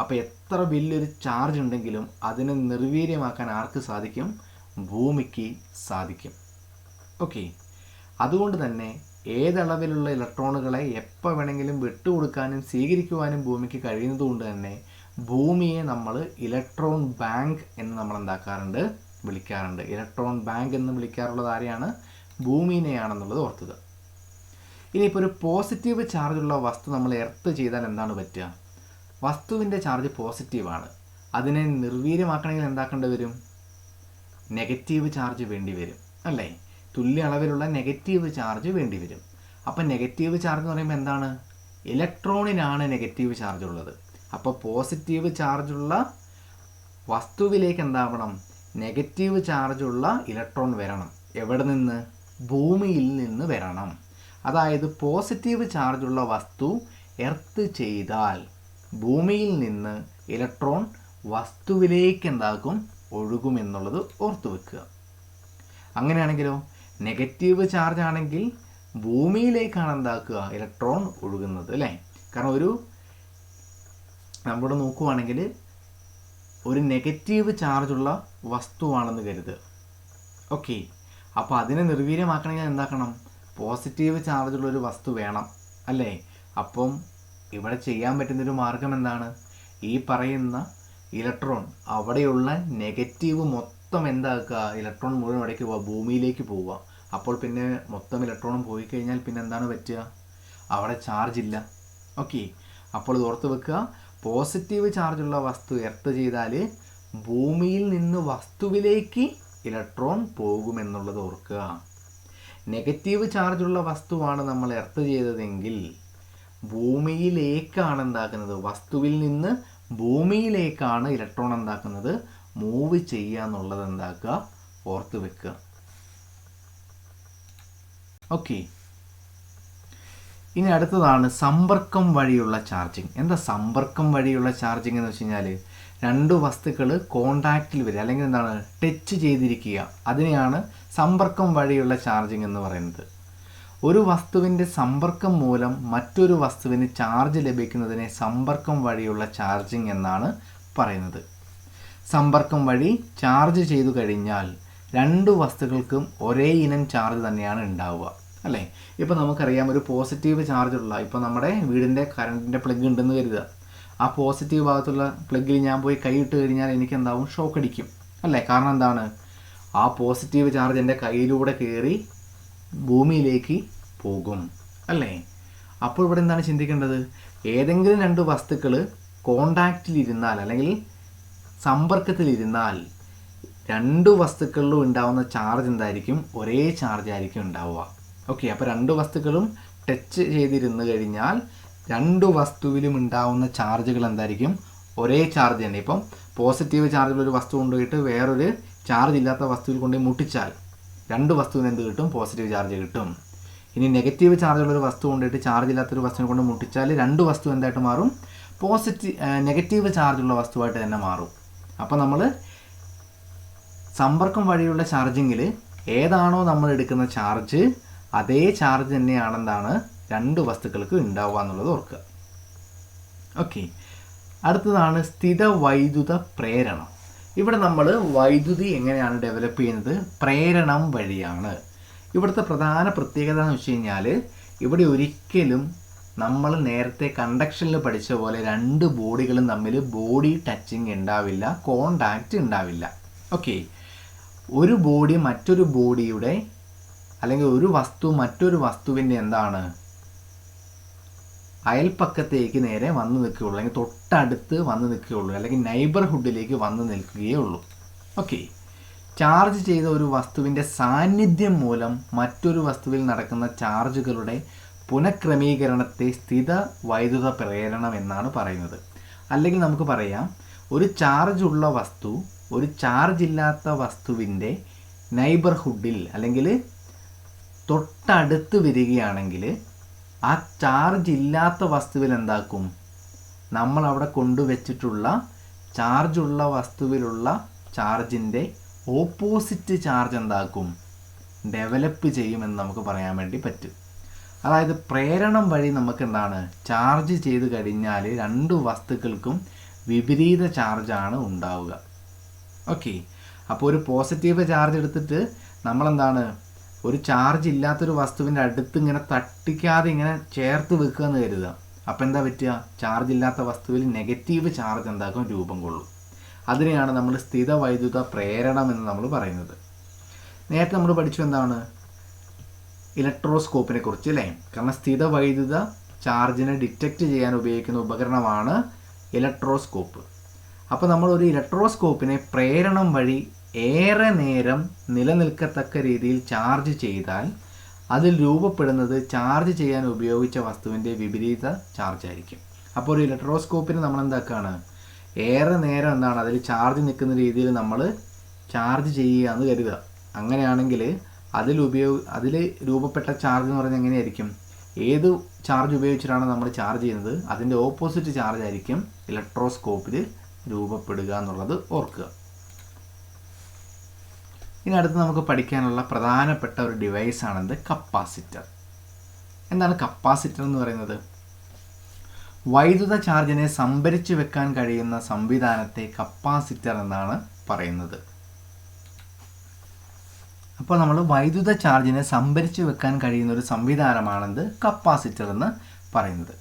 അപ്പോൾ എത്ര വലിയൊരു ചാർജ് ഉണ്ടെങ്കിലും അതിനെ നിർവീര്യമാക്കാൻ ആർക്ക് സാധിക്കും? ഭൂമിക്ക് സാധിക്കും. ഓക്കെ, അതുകൊണ്ട് തന്നെ ഏതളവിലുള്ള ഇലക്ട്രോണുകളെ എപ്പോൾ വേണമെങ്കിലും വിട്ടുകൊടുക്കാനും സ്വീകരിക്കുവാനും ഭൂമിക്ക് കഴിയുന്നത് കൊണ്ട് തന്നെ ഭൂമിയെ നമ്മൾ ഇലക്ട്രോൺ ബാങ്ക് എന്ന് നമ്മൾ എന്താക്കാറുണ്ട്, വിളിക്കാറുണ്ട്. ഇലക്ട്രോൺ ബാങ്ക് എന്ന് വിളിക്കാറുള്ളത് ആരെയാണ്? ഭൂമിനെയാണെന്നുള്ളത് ഓർക്കുക. ഇനിയിപ്പോൾ ഒരു പോസിറ്റീവ് ചാർജുള്ള വസ്തു നമ്മൾ എർത്ത് ചെയ്താൽ എന്താണ് പറ്റുക? വസ്തുവിൻ്റെ ചാർജ് പോസിറ്റീവാണ്. അതിനെ നിർവീര്യമാക്കണമെങ്കിൽ എന്താക്കേണ്ടി വരും? നെഗറ്റീവ് ചാർജ് വേണ്ടി വരും, അല്ലേ? തുല്യ അളവിലുള്ള നെഗറ്റീവ് ചാർജ് വേണ്ടി വരും. അപ്പം നെഗറ്റീവ് ചാർജ് എന്ന് പറയുമ്പോൾ എന്താണ്? ഇലക്ട്രോണിനാണ് നെഗറ്റീവ് ചാർജ് ഉള്ളത്. അപ്പോൾ പോസിറ്റീവ് ചാർജുള്ള വസ്തുവിലേക്ക് എന്താവണം? നെഗറ്റീവ് ചാർജുള്ള ഇലക്ട്രോൺ വരണം. എവിടെ നിന്ന്? ഭൂമിയിൽ നിന്ന് വരണം. അതായത് പോസിറ്റീവ് ചാർജുള്ള വസ്തു എർത്ത് ചെയ്താൽ ഭൂമിയിൽ നിന്ന് ഇലക്ട്രോൺ വസ്തുവിലേക്ക് എന്താക്കും? ഒഴുകുമെന്നുള്ളത് ഓർത്തു വെക്കുക. അങ്ങനെയാണെങ്കിലോ നെഗറ്റീവ് ചാർജ് ആണെങ്കിൽ ഭൂമിയിലേക്കാണ് എന്താക്കുക? ഇലക്ട്രോൺ ഒഴുകുന്നത്, അല്ലേ? കാരണം നമ്മളിവിടെ നോക്കുവാണെങ്കിൽ ഒരു നെഗറ്റീവ് ചാർജുള്ള വസ്തുവാണെന്ന് കരുതുക. ഓക്കെ, അപ്പോൾ അതിനെ നിർവീര്യമാക്കണമെങ്കിൽ എന്താക്കണം? പോസിറ്റീവ് ചാർജുള്ളൊരു വസ്തു വേണം, അല്ലേ? അപ്പം ഇവിടെ ചെയ്യാൻ പറ്റുന്നൊരു മാർഗം എന്താണ്? ഈ പറയുന്ന ഇലക്ട്രോൺ അവിടെയുള്ള നെഗറ്റീവ് മൊത്തം എന്താക്കുക? ഇലക്ട്രോൺ മുഴുവൻ ഇവിടേക്ക് പോവുക, ഭൂമിയിലേക്ക് പോവുക. അപ്പോൾ പിന്നെ മൊത്തം ഇലക്ട്രോണും പോയി കഴിഞ്ഞാൽ പിന്നെ എന്താണ് പറ്റുക? അവിടെ ചാർജ് ഇല്ല. ഓക്കെ, അപ്പോൾ ഇത് ഓർത്ത് വെക്കുക. പോസിറ്റീവ് ചാർജുള്ള വസ്തു എർത്ത് ചെയ്താൽ ഭൂമിയിൽ നിന്ന് വസ്തുവിലേക്ക് ഇലക്ട്രോൺ പോകുമെന്നുള്ളത് ഓർക്കുക. നെഗറ്റീവ് ചാർജുള്ള വസ്തുവാണ് നമ്മൾ എർത്ത് ചെയ്തതെങ്കിൽ ഭൂമിയിലേക്കാണ് എന്താക്കുന്നത്? വസ്തുവിൽ നിന്ന് ഭൂമിയിലേക്കാണ് ഇലക്ട്രോൺ എന്താക്കുന്നത്? മൂവ് ചെയ്യുക എന്നുള്ളത് എന്താക്കുക? ഓർത്ത് വെക്കുക. ഓക്കെ, ഇനി അടുത്തതാണ് സമ്പർക്കം വഴിയുള്ള ചാർജിങ്. എന്താ സമ്പർക്കം വഴിയുള്ള ചാർജിങ് എന്ന് വെച്ച് കഴിഞ്ഞാൽ രണ്ട് വസ്തുക്കൾ കോണ്ടാക്റ്റിൽ വരിക, അല്ലെങ്കിൽ എന്താണ്, ടച്ച് ചെയ്തിരിക്കുക. അതിനെയാണ് സമ്പർക്കം വഴിയുള്ള ചാർജിങ് എന്ന് പറയുന്നത്. ഒരു വസ്തുവിൻ്റെ സമ്പർക്കം മൂലം മറ്റൊരു വസ്തുവിന് ചാർജ് ലഭിക്കുന്നതിനെ സമ്പർക്കം വഴിയുള്ള ചാർജിങ് എന്നാണ് പറയുന്നത്. സമ്പർക്കം വഴി ചാർജ് ചെയ്തു കഴിഞ്ഞാൽ രണ്ട് വസ്തുക്കൾക്കും ഒരേ ഇനം ചാർജ് തന്നെയാണ് ഉണ്ടാവുക, അല്ലേ? ഇപ്പോൾ നമുക്കറിയാം, ഒരു പോസിറ്റീവ് ചാർജുള്ള, ഇപ്പോൾ നമ്മുടെ വീടിൻ്റെ കറണ്ടിൻ്റെ പ്ലഗ് ഉണ്ടെന്ന് കരുതുക. ആ പോസിറ്റീവ് ഭാഗത്തുള്ള പ്ലഗിൽ ഞാൻ പോയി കൈയിട്ട് കഴിഞ്ഞാൽ എനിക്ക് എന്താവും? ഷോക്ക് അടിക്കും, അല്ലേ? കാരണം എന്താണ്? ആ പോസിറ്റീവ് ചാർജ് എൻ്റെ കയ്യിലൂടെ കയറി ഭൂമിയിലേക്ക് പോകും, അല്ലേ? അപ്പോൾ ഇവിടെ എന്താണ് ചിന്തിക്കേണ്ടത്? ഏതെങ്കിലും രണ്ട് വസ്തുക്കൾ കോണ്ടാക്റ്റിലിരുന്നാൽ അല്ലെങ്കിൽ സമ്പർക്കത്തിലിരുന്നാൽ രണ്ട് വസ്തുക്കളിലും ഉണ്ടാവുന്ന ചാർജ് എന്തായിരിക്കും? ഒരേ ചാർജ് ആയിരിക്കും ഉണ്ടാവുക. ഓക്കെ, അപ്പോൾ രണ്ട് വസ്തുക്കളും ടച്ച് ചെയ്തിരുന്നു കഴിഞ്ഞാൽ രണ്ട് വസ്തുവിലും ഉണ്ടാവുന്ന ചാർജുകൾ എന്തായിരിക്കും? ഒരേ ചാർജ് തന്നെ. ഇപ്പം പോസിറ്റീവ് ചാർജുള്ളൊരു വസ്തു കൊണ്ടുപോയിട്ട് വേറൊരു ചാർജ് ഇല്ലാത്ത വസ്തുവിൽ കൊണ്ടുപോയി മുട്ടിച്ചാൽ രണ്ട് വസ്തുവിന് എന്ത് കിട്ടും? പോസിറ്റീവ് ചാർജ് കിട്ടും. ഇനി നെഗറ്റീവ് ചാർജുള്ളൊരു വസ്തു കൊണ്ടുപോയിട്ട് ചാർജ് ഇല്ലാത്തൊരു വസ്തുവിനെ കൊണ്ട് മുട്ടിച്ചാൽ രണ്ട് വസ്തു എന്തായിട്ട് മാറും? നെഗറ്റീവ് ചാർജുള്ള വസ്തുവായിട്ട് തന്നെ മാറും. അപ്പോൾ നമ്മൾ സമ്പർക്കം വഴിയുള്ള ചാർജിങ്ങിൽ ഏതാണോ നമ്മൾ എടുക്കുന്ന ചാർജ് അതേ ചാർജ് തന്നെയാണെന്താണ് രണ്ട് വസ്തുക്കൾക്ക് ഉണ്ടാവുക എന്നുള്ളത് ഓർക്കുക. ഓക്കെ, അടുത്തതാണ് സ്ഥിത വൈദ്യുത പ്രേരണം. ഇവിടെ നമ്മൾ വൈദ്യുതി എങ്ങനെയാണ് ഡെവലപ്പ് ചെയ്യുന്നത്? പ്രേരണം വഴിയാണ്. ഇവിടുത്തെ പ്രധാന പ്രത്യേകത എന്ന് വെച്ച് കഴിഞ്ഞാൽ ഇവിടെ ഒരിക്കലും നമ്മൾ നേരത്തെ കണ്ടക്ഷനിൽ പഠിച്ച പോലെ രണ്ട് ബോഡികളും തമ്മിൽ ബോഡി ടച്ചിങ് ഉണ്ടാവില്ല, കോണ്ടാക്റ്റ് ഉണ്ടാവില്ല. ഓക്കെ, ഒരു ബോഡി മറ്റൊരു ബോഡിയുടെ അല്ലെങ്കിൽ ഒരു വസ്തു മറ്റൊരു വസ്തുവിൻ്റെ എന്താണ്? അയൽപ്പക്കത്തേക്ക് നേരെ വന്ന് നിൽക്കുകയുള്ളൂ, അല്ലെങ്കിൽ തൊട്ടടുത്ത് വന്ന് നിൽക്കുകയുള്ളൂ, അല്ലെങ്കിൽ നൈബർഹുഡിലേക്ക് വന്ന് നിൽക്കുകയുള്ളൂ. ഓക്കെ, ചാർജ് ചെയ്ത ഒരു വസ്തുവിൻ്റെ സാന്നിധ്യം മൂലം മറ്റൊരു വസ്തുവിൽ നടക്കുന്ന ചാർജുകളുടെ പുനഃക്രമീകരണത്തെ സ്ഥിത വൈദ്യുത പ്രേരണം എന്നാണ് പറയുന്നത്. അല്ലെങ്കിൽ നമുക്ക് പറയാം, ഒരു ചാർജ് ഉള്ള വസ്തു ഒരു ചാർജ് ഇല്ലാത്ത വസ്തുവിൻ്റെ നൈബർഹുഡിൽ അല്ലെങ്കിൽ തൊട്ടടുത്ത് വരികയാണെങ്കിൽ ആ ചാർജ് ഇല്ലാത്ത വസ്തുവിൽ എന്താക്കും? നമ്മൾ അവിടെ കൊണ്ടുവച്ചിട്ടുള്ള ചാർജുള്ള വസ്തുവിലുള്ള ചാർജിൻ്റെ ഓപ്പോസിറ്റ് ചാർജ് എന്താക്കും, ഡെവലപ്പ് ചെയ്യുമെന്ന് നമുക്ക് പറയാൻ വേണ്ടി പറ്റും. അതായത് പ്രേരണം വഴി നമുക്ക് എന്താണ്, ചാർജ് ചെയ്ത് കഴിഞ്ഞാൽ രണ്ട് വസ്തുക്കൾക്കും വിപരീത ചാർജാണ് ഉണ്ടാവുക. ഓക്കെ, അപ്പോൾ ഒരു പോസിറ്റീവ് ചാർജ് എടുത്തിട്ട് നമ്മളെന്താണ് ഒരു ചാർജ് ഇല്ലാത്തൊരു വസ്തുവിൻ്റെ അടുത്ത് ഇങ്ങനെ തട്ടിക്കാതെ ഇങ്ങനെ ചേർത്ത് വെക്കുക എന്ന് കരുതുക. അപ്പോൾ എന്താ പറ്റുക, ചാർജ് ഇല്ലാത്ത വസ്തുവിൽ നെഗറ്റീവ് ചാർജ് എന്താക്കും, രൂപം കൊള്ളും. അതിനെയാണ് നമ്മൾ സ്ഥിത വൈദ്യുത പ്രേരണം എന്ന് നമ്മൾ പറയുന്നത്. നേരത്തെ നമ്മൾ പഠിച്ചു എന്താണ്, ഇലക്ട്രോസ്കോപ്പിനെ കുറിച്ച് അല്ലേ. കാരണം സ്ഥിത വൈദ്യുത ചാർജിനെ ഡിറ്റക്റ്റ് ചെയ്യാൻ ഉപയോഗിക്കുന്ന ഉപകരണമാണ് ഇലക്ട്രോസ്കോപ്പ്. അപ്പോൾ നമ്മൾ ഒരു ഇലക്ട്രോസ്കോപ്പിനെ പ്രേരണം വഴി ഏറെ നേരം നിലനിൽക്കത്തക്ക രീതിയിൽ ചാർജ് ചെയ്താൽ അതിൽ രൂപപ്പെടുന്നത് ചാർജ് ചെയ്യാൻ ഉപയോഗിച്ച വസ്തുവിൻ്റെ വിപരീത ചാർജ് ആയിരിക്കും. അപ്പോൾ ഒരു ഇലക്ട്രോസ്കോപ്പിന് നമ്മൾ എന്താക്കുകയാണ്, ഏറെ നേരം എന്താണ് അതിൽ ചാർജ് നിൽക്കുന്ന രീതിയിൽ നമ്മൾ ചാർജ് ചെയ്യുക എന്ന് കരുതുക. അങ്ങനെയാണെങ്കിൽ അതിൽ രൂപപ്പെട്ട ചാർജ് എന്ന് പറഞ്ഞാൽ എങ്ങനെയായിരിക്കും, ഏത് ചാർജ് ഉപയോഗിച്ചിട്ടാണ് നമ്മൾ ചാർജ് ചെയ്യുന്നത് അതിൻ്റെ ഓപ്പോസിറ്റ് ചാർജ് ആയിരിക്കും ഇലക്ട്രോസ്കോപ്പിൽ രൂപപ്പെടുക എന്നുള്ളത് ഓർക്കുക. ഇനി അടുത്ത് നമുക്ക് പഠിക്കാനുള്ള പ്രധാനപ്പെട്ട ഒരു ഡിവൈസാണെന്ത്, കപ്പാസിറ്റർ. എന്താണ് കപ്പാസിറ്റർ എന്ന് പറയുന്നത്? വൈദ്യുത ചാർജിനെ സംഭരിച്ചു വെക്കാൻ കഴിയുന്ന സംവിധാനത്തെ കപ്പാസിറ്റർ എന്നാണ് പറയുന്നത്. അപ്പോൾ നമ്മൾ വൈദ്യുത ചാർജിനെ സംഭരിച്ചു വെക്കാൻ കഴിയുന്ന ഒരു സംവിധാനമാണെന്ത്, കപ്പാസിറ്റർ എന്ന് പറയുന്നത്.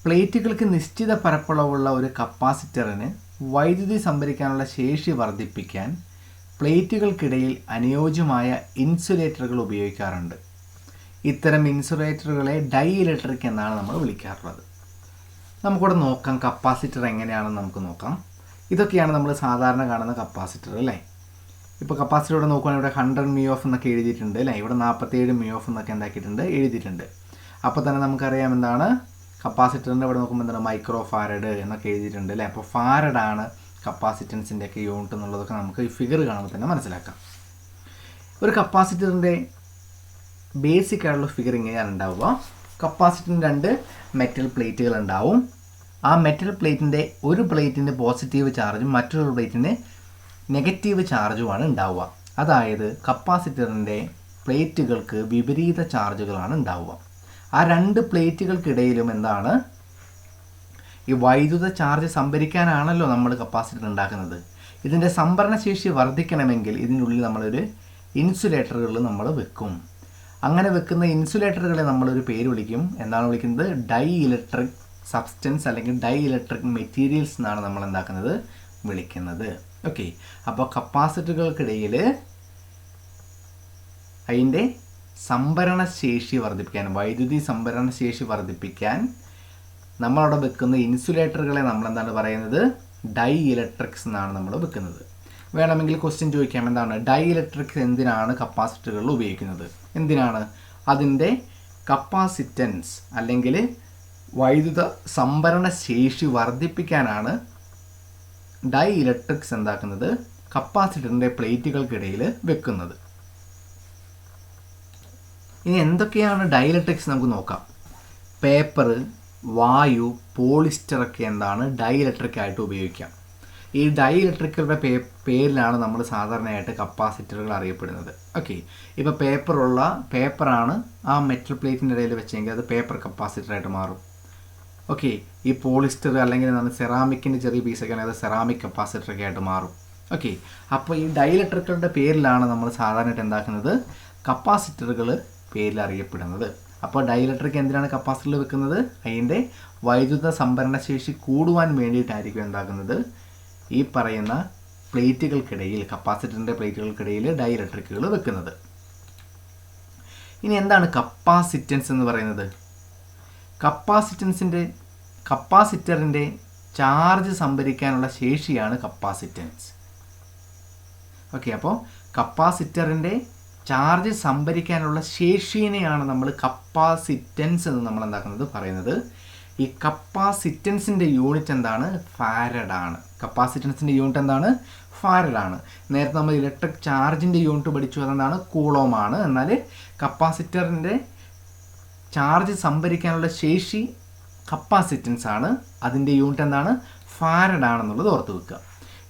പ്ലേറ്റുകൾക്ക് നിശ്ചിത പരപ്പളവുള്ള ഒരു കപ്പാസിറ്ററിന് വൈദ്യുതി സംഭരിക്കാനുള്ള ശേഷി വർദ്ധിപ്പിക്കാൻ പ്ലേറ്റുകൾക്കിടയിൽ അനുയോജ്യമായ ഇൻസുലേറ്ററുകൾ ഉപയോഗിക്കാറുണ്ട്. ഇത്തരം ഇൻസുലേറ്ററുകളെ ഡൈ ഇലക്ട്രിക് എന്നാണ് നമ്മൾ വിളിക്കാറുള്ളത്. നമുക്കിവിടെ നോക്കാം കപ്പാസിറ്റർ എങ്ങനെയാണെന്ന് നമുക്ക് നോക്കാം. ഇതൊക്കെയാണ് നമ്മൾ സാധാരണ കാണുന്ന കപ്പാസിറ്റർ അല്ലേ. ഇപ്പോൾ കപ്പാസിറ്റർ ഇവിടെ നോക്കുകയാണെങ്കിൽ ഇവിടെ 100 μF എന്നൊക്കെ എഴുതിയിട്ടുണ്ട് അല്ലേ. ഇവിടെ 47 μF എന്നൊക്കെ എന്താക്കിയിട്ടുണ്ട്, എഴുതിയിട്ടുണ്ട്. അപ്പോൾ തന്നെ നമുക്കറിയാം എന്താണ് കപ്പാസിറ്ററിൻ്റെ ഇവിടെ നോക്കുമ്പോൾ എന്താണ് മൈക്രോ ഫാരഡ് എന്നൊക്കെ എഴുതിയിട്ടുണ്ട് അല്ലേ. അപ്പോൾ ഫാരഡാണ് കപ്പാസിറ്റൻസിൻ്റെ ഒക്കെ യൂണിറ്റ് എന്നുള്ളതൊക്കെ നമുക്ക് ഈ ഫിഗർ കാണുമ്പോൾ തന്നെ മനസ്സിലാക്കാം. ഒരു കപ്പാസിറ്ററിൻ്റെ ബേസിക് ആയിട്ടുള്ള ഫിഗർ ഇങ്ങനെയാണ് ഉണ്ടാവുക. കപ്പാസിറ്ററിന് 2 മെറ്റൽ പ്ലേറ്റുകൾ ഉണ്ടാവും. ആ മെറ്റൽ പ്ലേറ്റിൻ്റെ ഒരു പ്ലേറ്റിൻ്റെ പോസിറ്റീവ് ചാർജും മറ്റൊരു പ്ലേറ്റിൻ്റെ നെഗറ്റീവ് ചാർജുമാണ് ഉണ്ടാവുക. അതായത് കപ്പാസിറ്ററിൻ്റെ പ്ലേറ്റുകൾക്ക് വിപരീത ചാർജുകളാണ് ഉണ്ടാവുക. ആ 2 പ്ലേറ്റുകൾക്കിടയിലും എന്താണ് ഈ വൈദ്യുത ചാർജ് സംഭരിക്കാനാണല്ലോ നമ്മൾ കപ്പാസിറ്റർ ഉണ്ടാക്കുന്നത്. ഇതിൻ്റെ സംഭരണശേഷി വർദ്ധിക്കണമെങ്കിൽ ഇതിനുള്ളിൽ നമ്മളൊരു ഇൻസുലേറ്ററുകൾ നമ്മൾ വെക്കും. അങ്ങനെ വെക്കുന്ന ഇൻസുലേറ്ററുകളെ നമ്മളൊരു പേര് വിളിക്കും. എന്താണ് വിളിക്കുന്നത്, ഡൈ ഇലക്ട്രിക് സബ്സ്റ്റൻസ് അല്ലെങ്കിൽ ഡൈ ഇലക്ട്രിക് മെറ്റീരിയൽസ് എന്നാണ് നമ്മൾ എന്താക്കുന്നത്, വിളിക്കുന്നത്. ഓക്കെ, അപ്പോൾ കപ്പാസിറ്ററുകൾക്കിടയിൽ അതിൻ്റെ സംഭരണശേഷി വർദ്ധിപ്പിക്കാൻ, വൈദ്യുതി സംഭരണശേഷി വർദ്ധിപ്പിക്കാൻ നമ്മളവിടെ വെക്കുന്ന ഇൻസുലേറ്ററുകളെ നമ്മളെന്താണ് പറയുന്നത്, ഡൈ ഇലക്ട്രിക്സ് എന്നാണ് നമ്മൾ വെക്കുന്നത്. വേണമെങ്കിൽ ക്വസ്റ്റ്യൻ ചോദിക്കാം, എന്താണ് ഡൈ ഇലക്ട്രിക്സ് എന്തിനാണ് കപ്പാസിറ്ററുകളിൽ ഉപയോഗിക്കുന്നത്, എന്തിനാണ്? അതിൻ്റെ കപ്പാസിറ്റൻസ് അല്ലെങ്കിൽ വൈദ്യുത സംഭരണ ശേഷി വർദ്ധിപ്പിക്കാനാണ് ഡൈ ഇലക്ട്രിക്സ് എന്താക്കുന്നത്, കപ്പാസിറ്ററിൻ്റെ പ്ലേറ്റുകൾക്കിടയിൽ വെക്കുന്നത്. ഇനി എന്തൊക്കെയാണ് ഡൈ ഇലക്ട്രിക്സ് നമുക്ക് നോക്കാം. പേപ്പർ, വായു, പോളിസ്റ്ററൊക്കെ എന്താണ് ഡൈ ഇലക്ട്രിക് ആയിട്ട് ഉപയോഗിക്കാം. ഈ ഡൈ ഇലക്ട്രിക്കുകളുടെ പേരിലാണ് നമ്മൾ സാധാരണയായിട്ട് കപ്പാസിറ്ററുകൾ അറിയപ്പെടുന്നത്. ഓക്കെ, ഇപ്പോൾ പേപ്പറാണ് ആ മെറ്റൽ പ്ലേറ്റിൻ്റെ ഇടയിൽ വെച്ചെങ്കിൽ അത് പേപ്പർ കപ്പാസിറ്ററായിട്ട് മാറും. ഓക്കെ, ഈ പോളിസ്റ്റർ അല്ലെങ്കിൽ എന്താണ് സെറാമിക്കിൻ്റെ ചെറിയ പീസൊക്കെ ആണെങ്കിൽ അത് സെറാമിക് കപ്പാസിറ്ററൊക്കെ ആയിട്ട് മാറും. ഓക്കെ, അപ്പോൾ ഈ ഡൈ ഇലക്ട്രിക്കുകളുടെ പേരിലാണ് നമ്മൾ സാധാരണയായിട്ട് എന്താക്കുന്നത്, കപ്പാസിറ്ററുകൾ പേരിൽ അറിയപ്പെടുന്നത്. അപ്പോൾ ഡൈ ഇലക്ട്രിക് എന്തിനാണ് കപ്പാസിറ്ററിൽ വെക്കുന്നത്, അതിൻ്റെ വൈദ്യുത സംഭരണശേഷി കൂടുവാൻ വേണ്ടിയിട്ടായിരിക്കും എന്താക്കുന്നത്, ഈ പറയുന്ന പ്ലേറ്റുകൾക്കിടയിൽ, കപ്പാസിറ്ററിൻ്റെ പ്ലേറ്റുകൾക്കിടയിൽ ഡൈ ഇലക്ട്രിക്കുകൾ വെക്കുന്നത്. ഇനി എന്താണ് കപ്പാസിറ്റൻസ് എന്ന് പറയുന്നത്? കപ്പാസിറ്ററിൻ്റെ ചാർജ് സംഭരിക്കാനുള്ള ശേഷിയാണ് കപ്പാസിറ്റൻസ്. ഓക്കെ, അപ്പോൾ കപ്പാസിറ്ററിൻ്റെ ചാർജ് സംഭരിക്കാനുള്ള ശേഷിനെയാണ് നമ്മൾ കപ്പാസിറ്റൻസ് എന്ന് നമ്മൾ എന്താക്കുന്നത് പറയുന്നത്. ഈ കപ്പാസിറ്റൻസിൻ്റെ യൂണിറ്റ് എന്താണ്, ഫാരഡാണ്. കപ്പാസിറ്റൻസിൻ്റെ യൂണിറ്റ് എന്താണ്, ഫാരഡാണ്. നേരത്തെ നമ്മൾ ഇലക്ട്രിക് ചാർജിൻ്റെ യൂണിറ്റ് പഠിച്ചു, അതെന്താണ്, കൂളോമാണ്. എന്നാൽ കപ്പാസിറ്ററിൻ്റെ ചാർജ് സംഭരിക്കാനുള്ള ശേഷി കപ്പാസിറ്റൻസ് ആണ്, അതിൻ്റെ യൂണിറ്റ് എന്താണ്, ഫാരഡ് ആണെന്നുള്ളത് ഓർത്ത് വെക്കുക.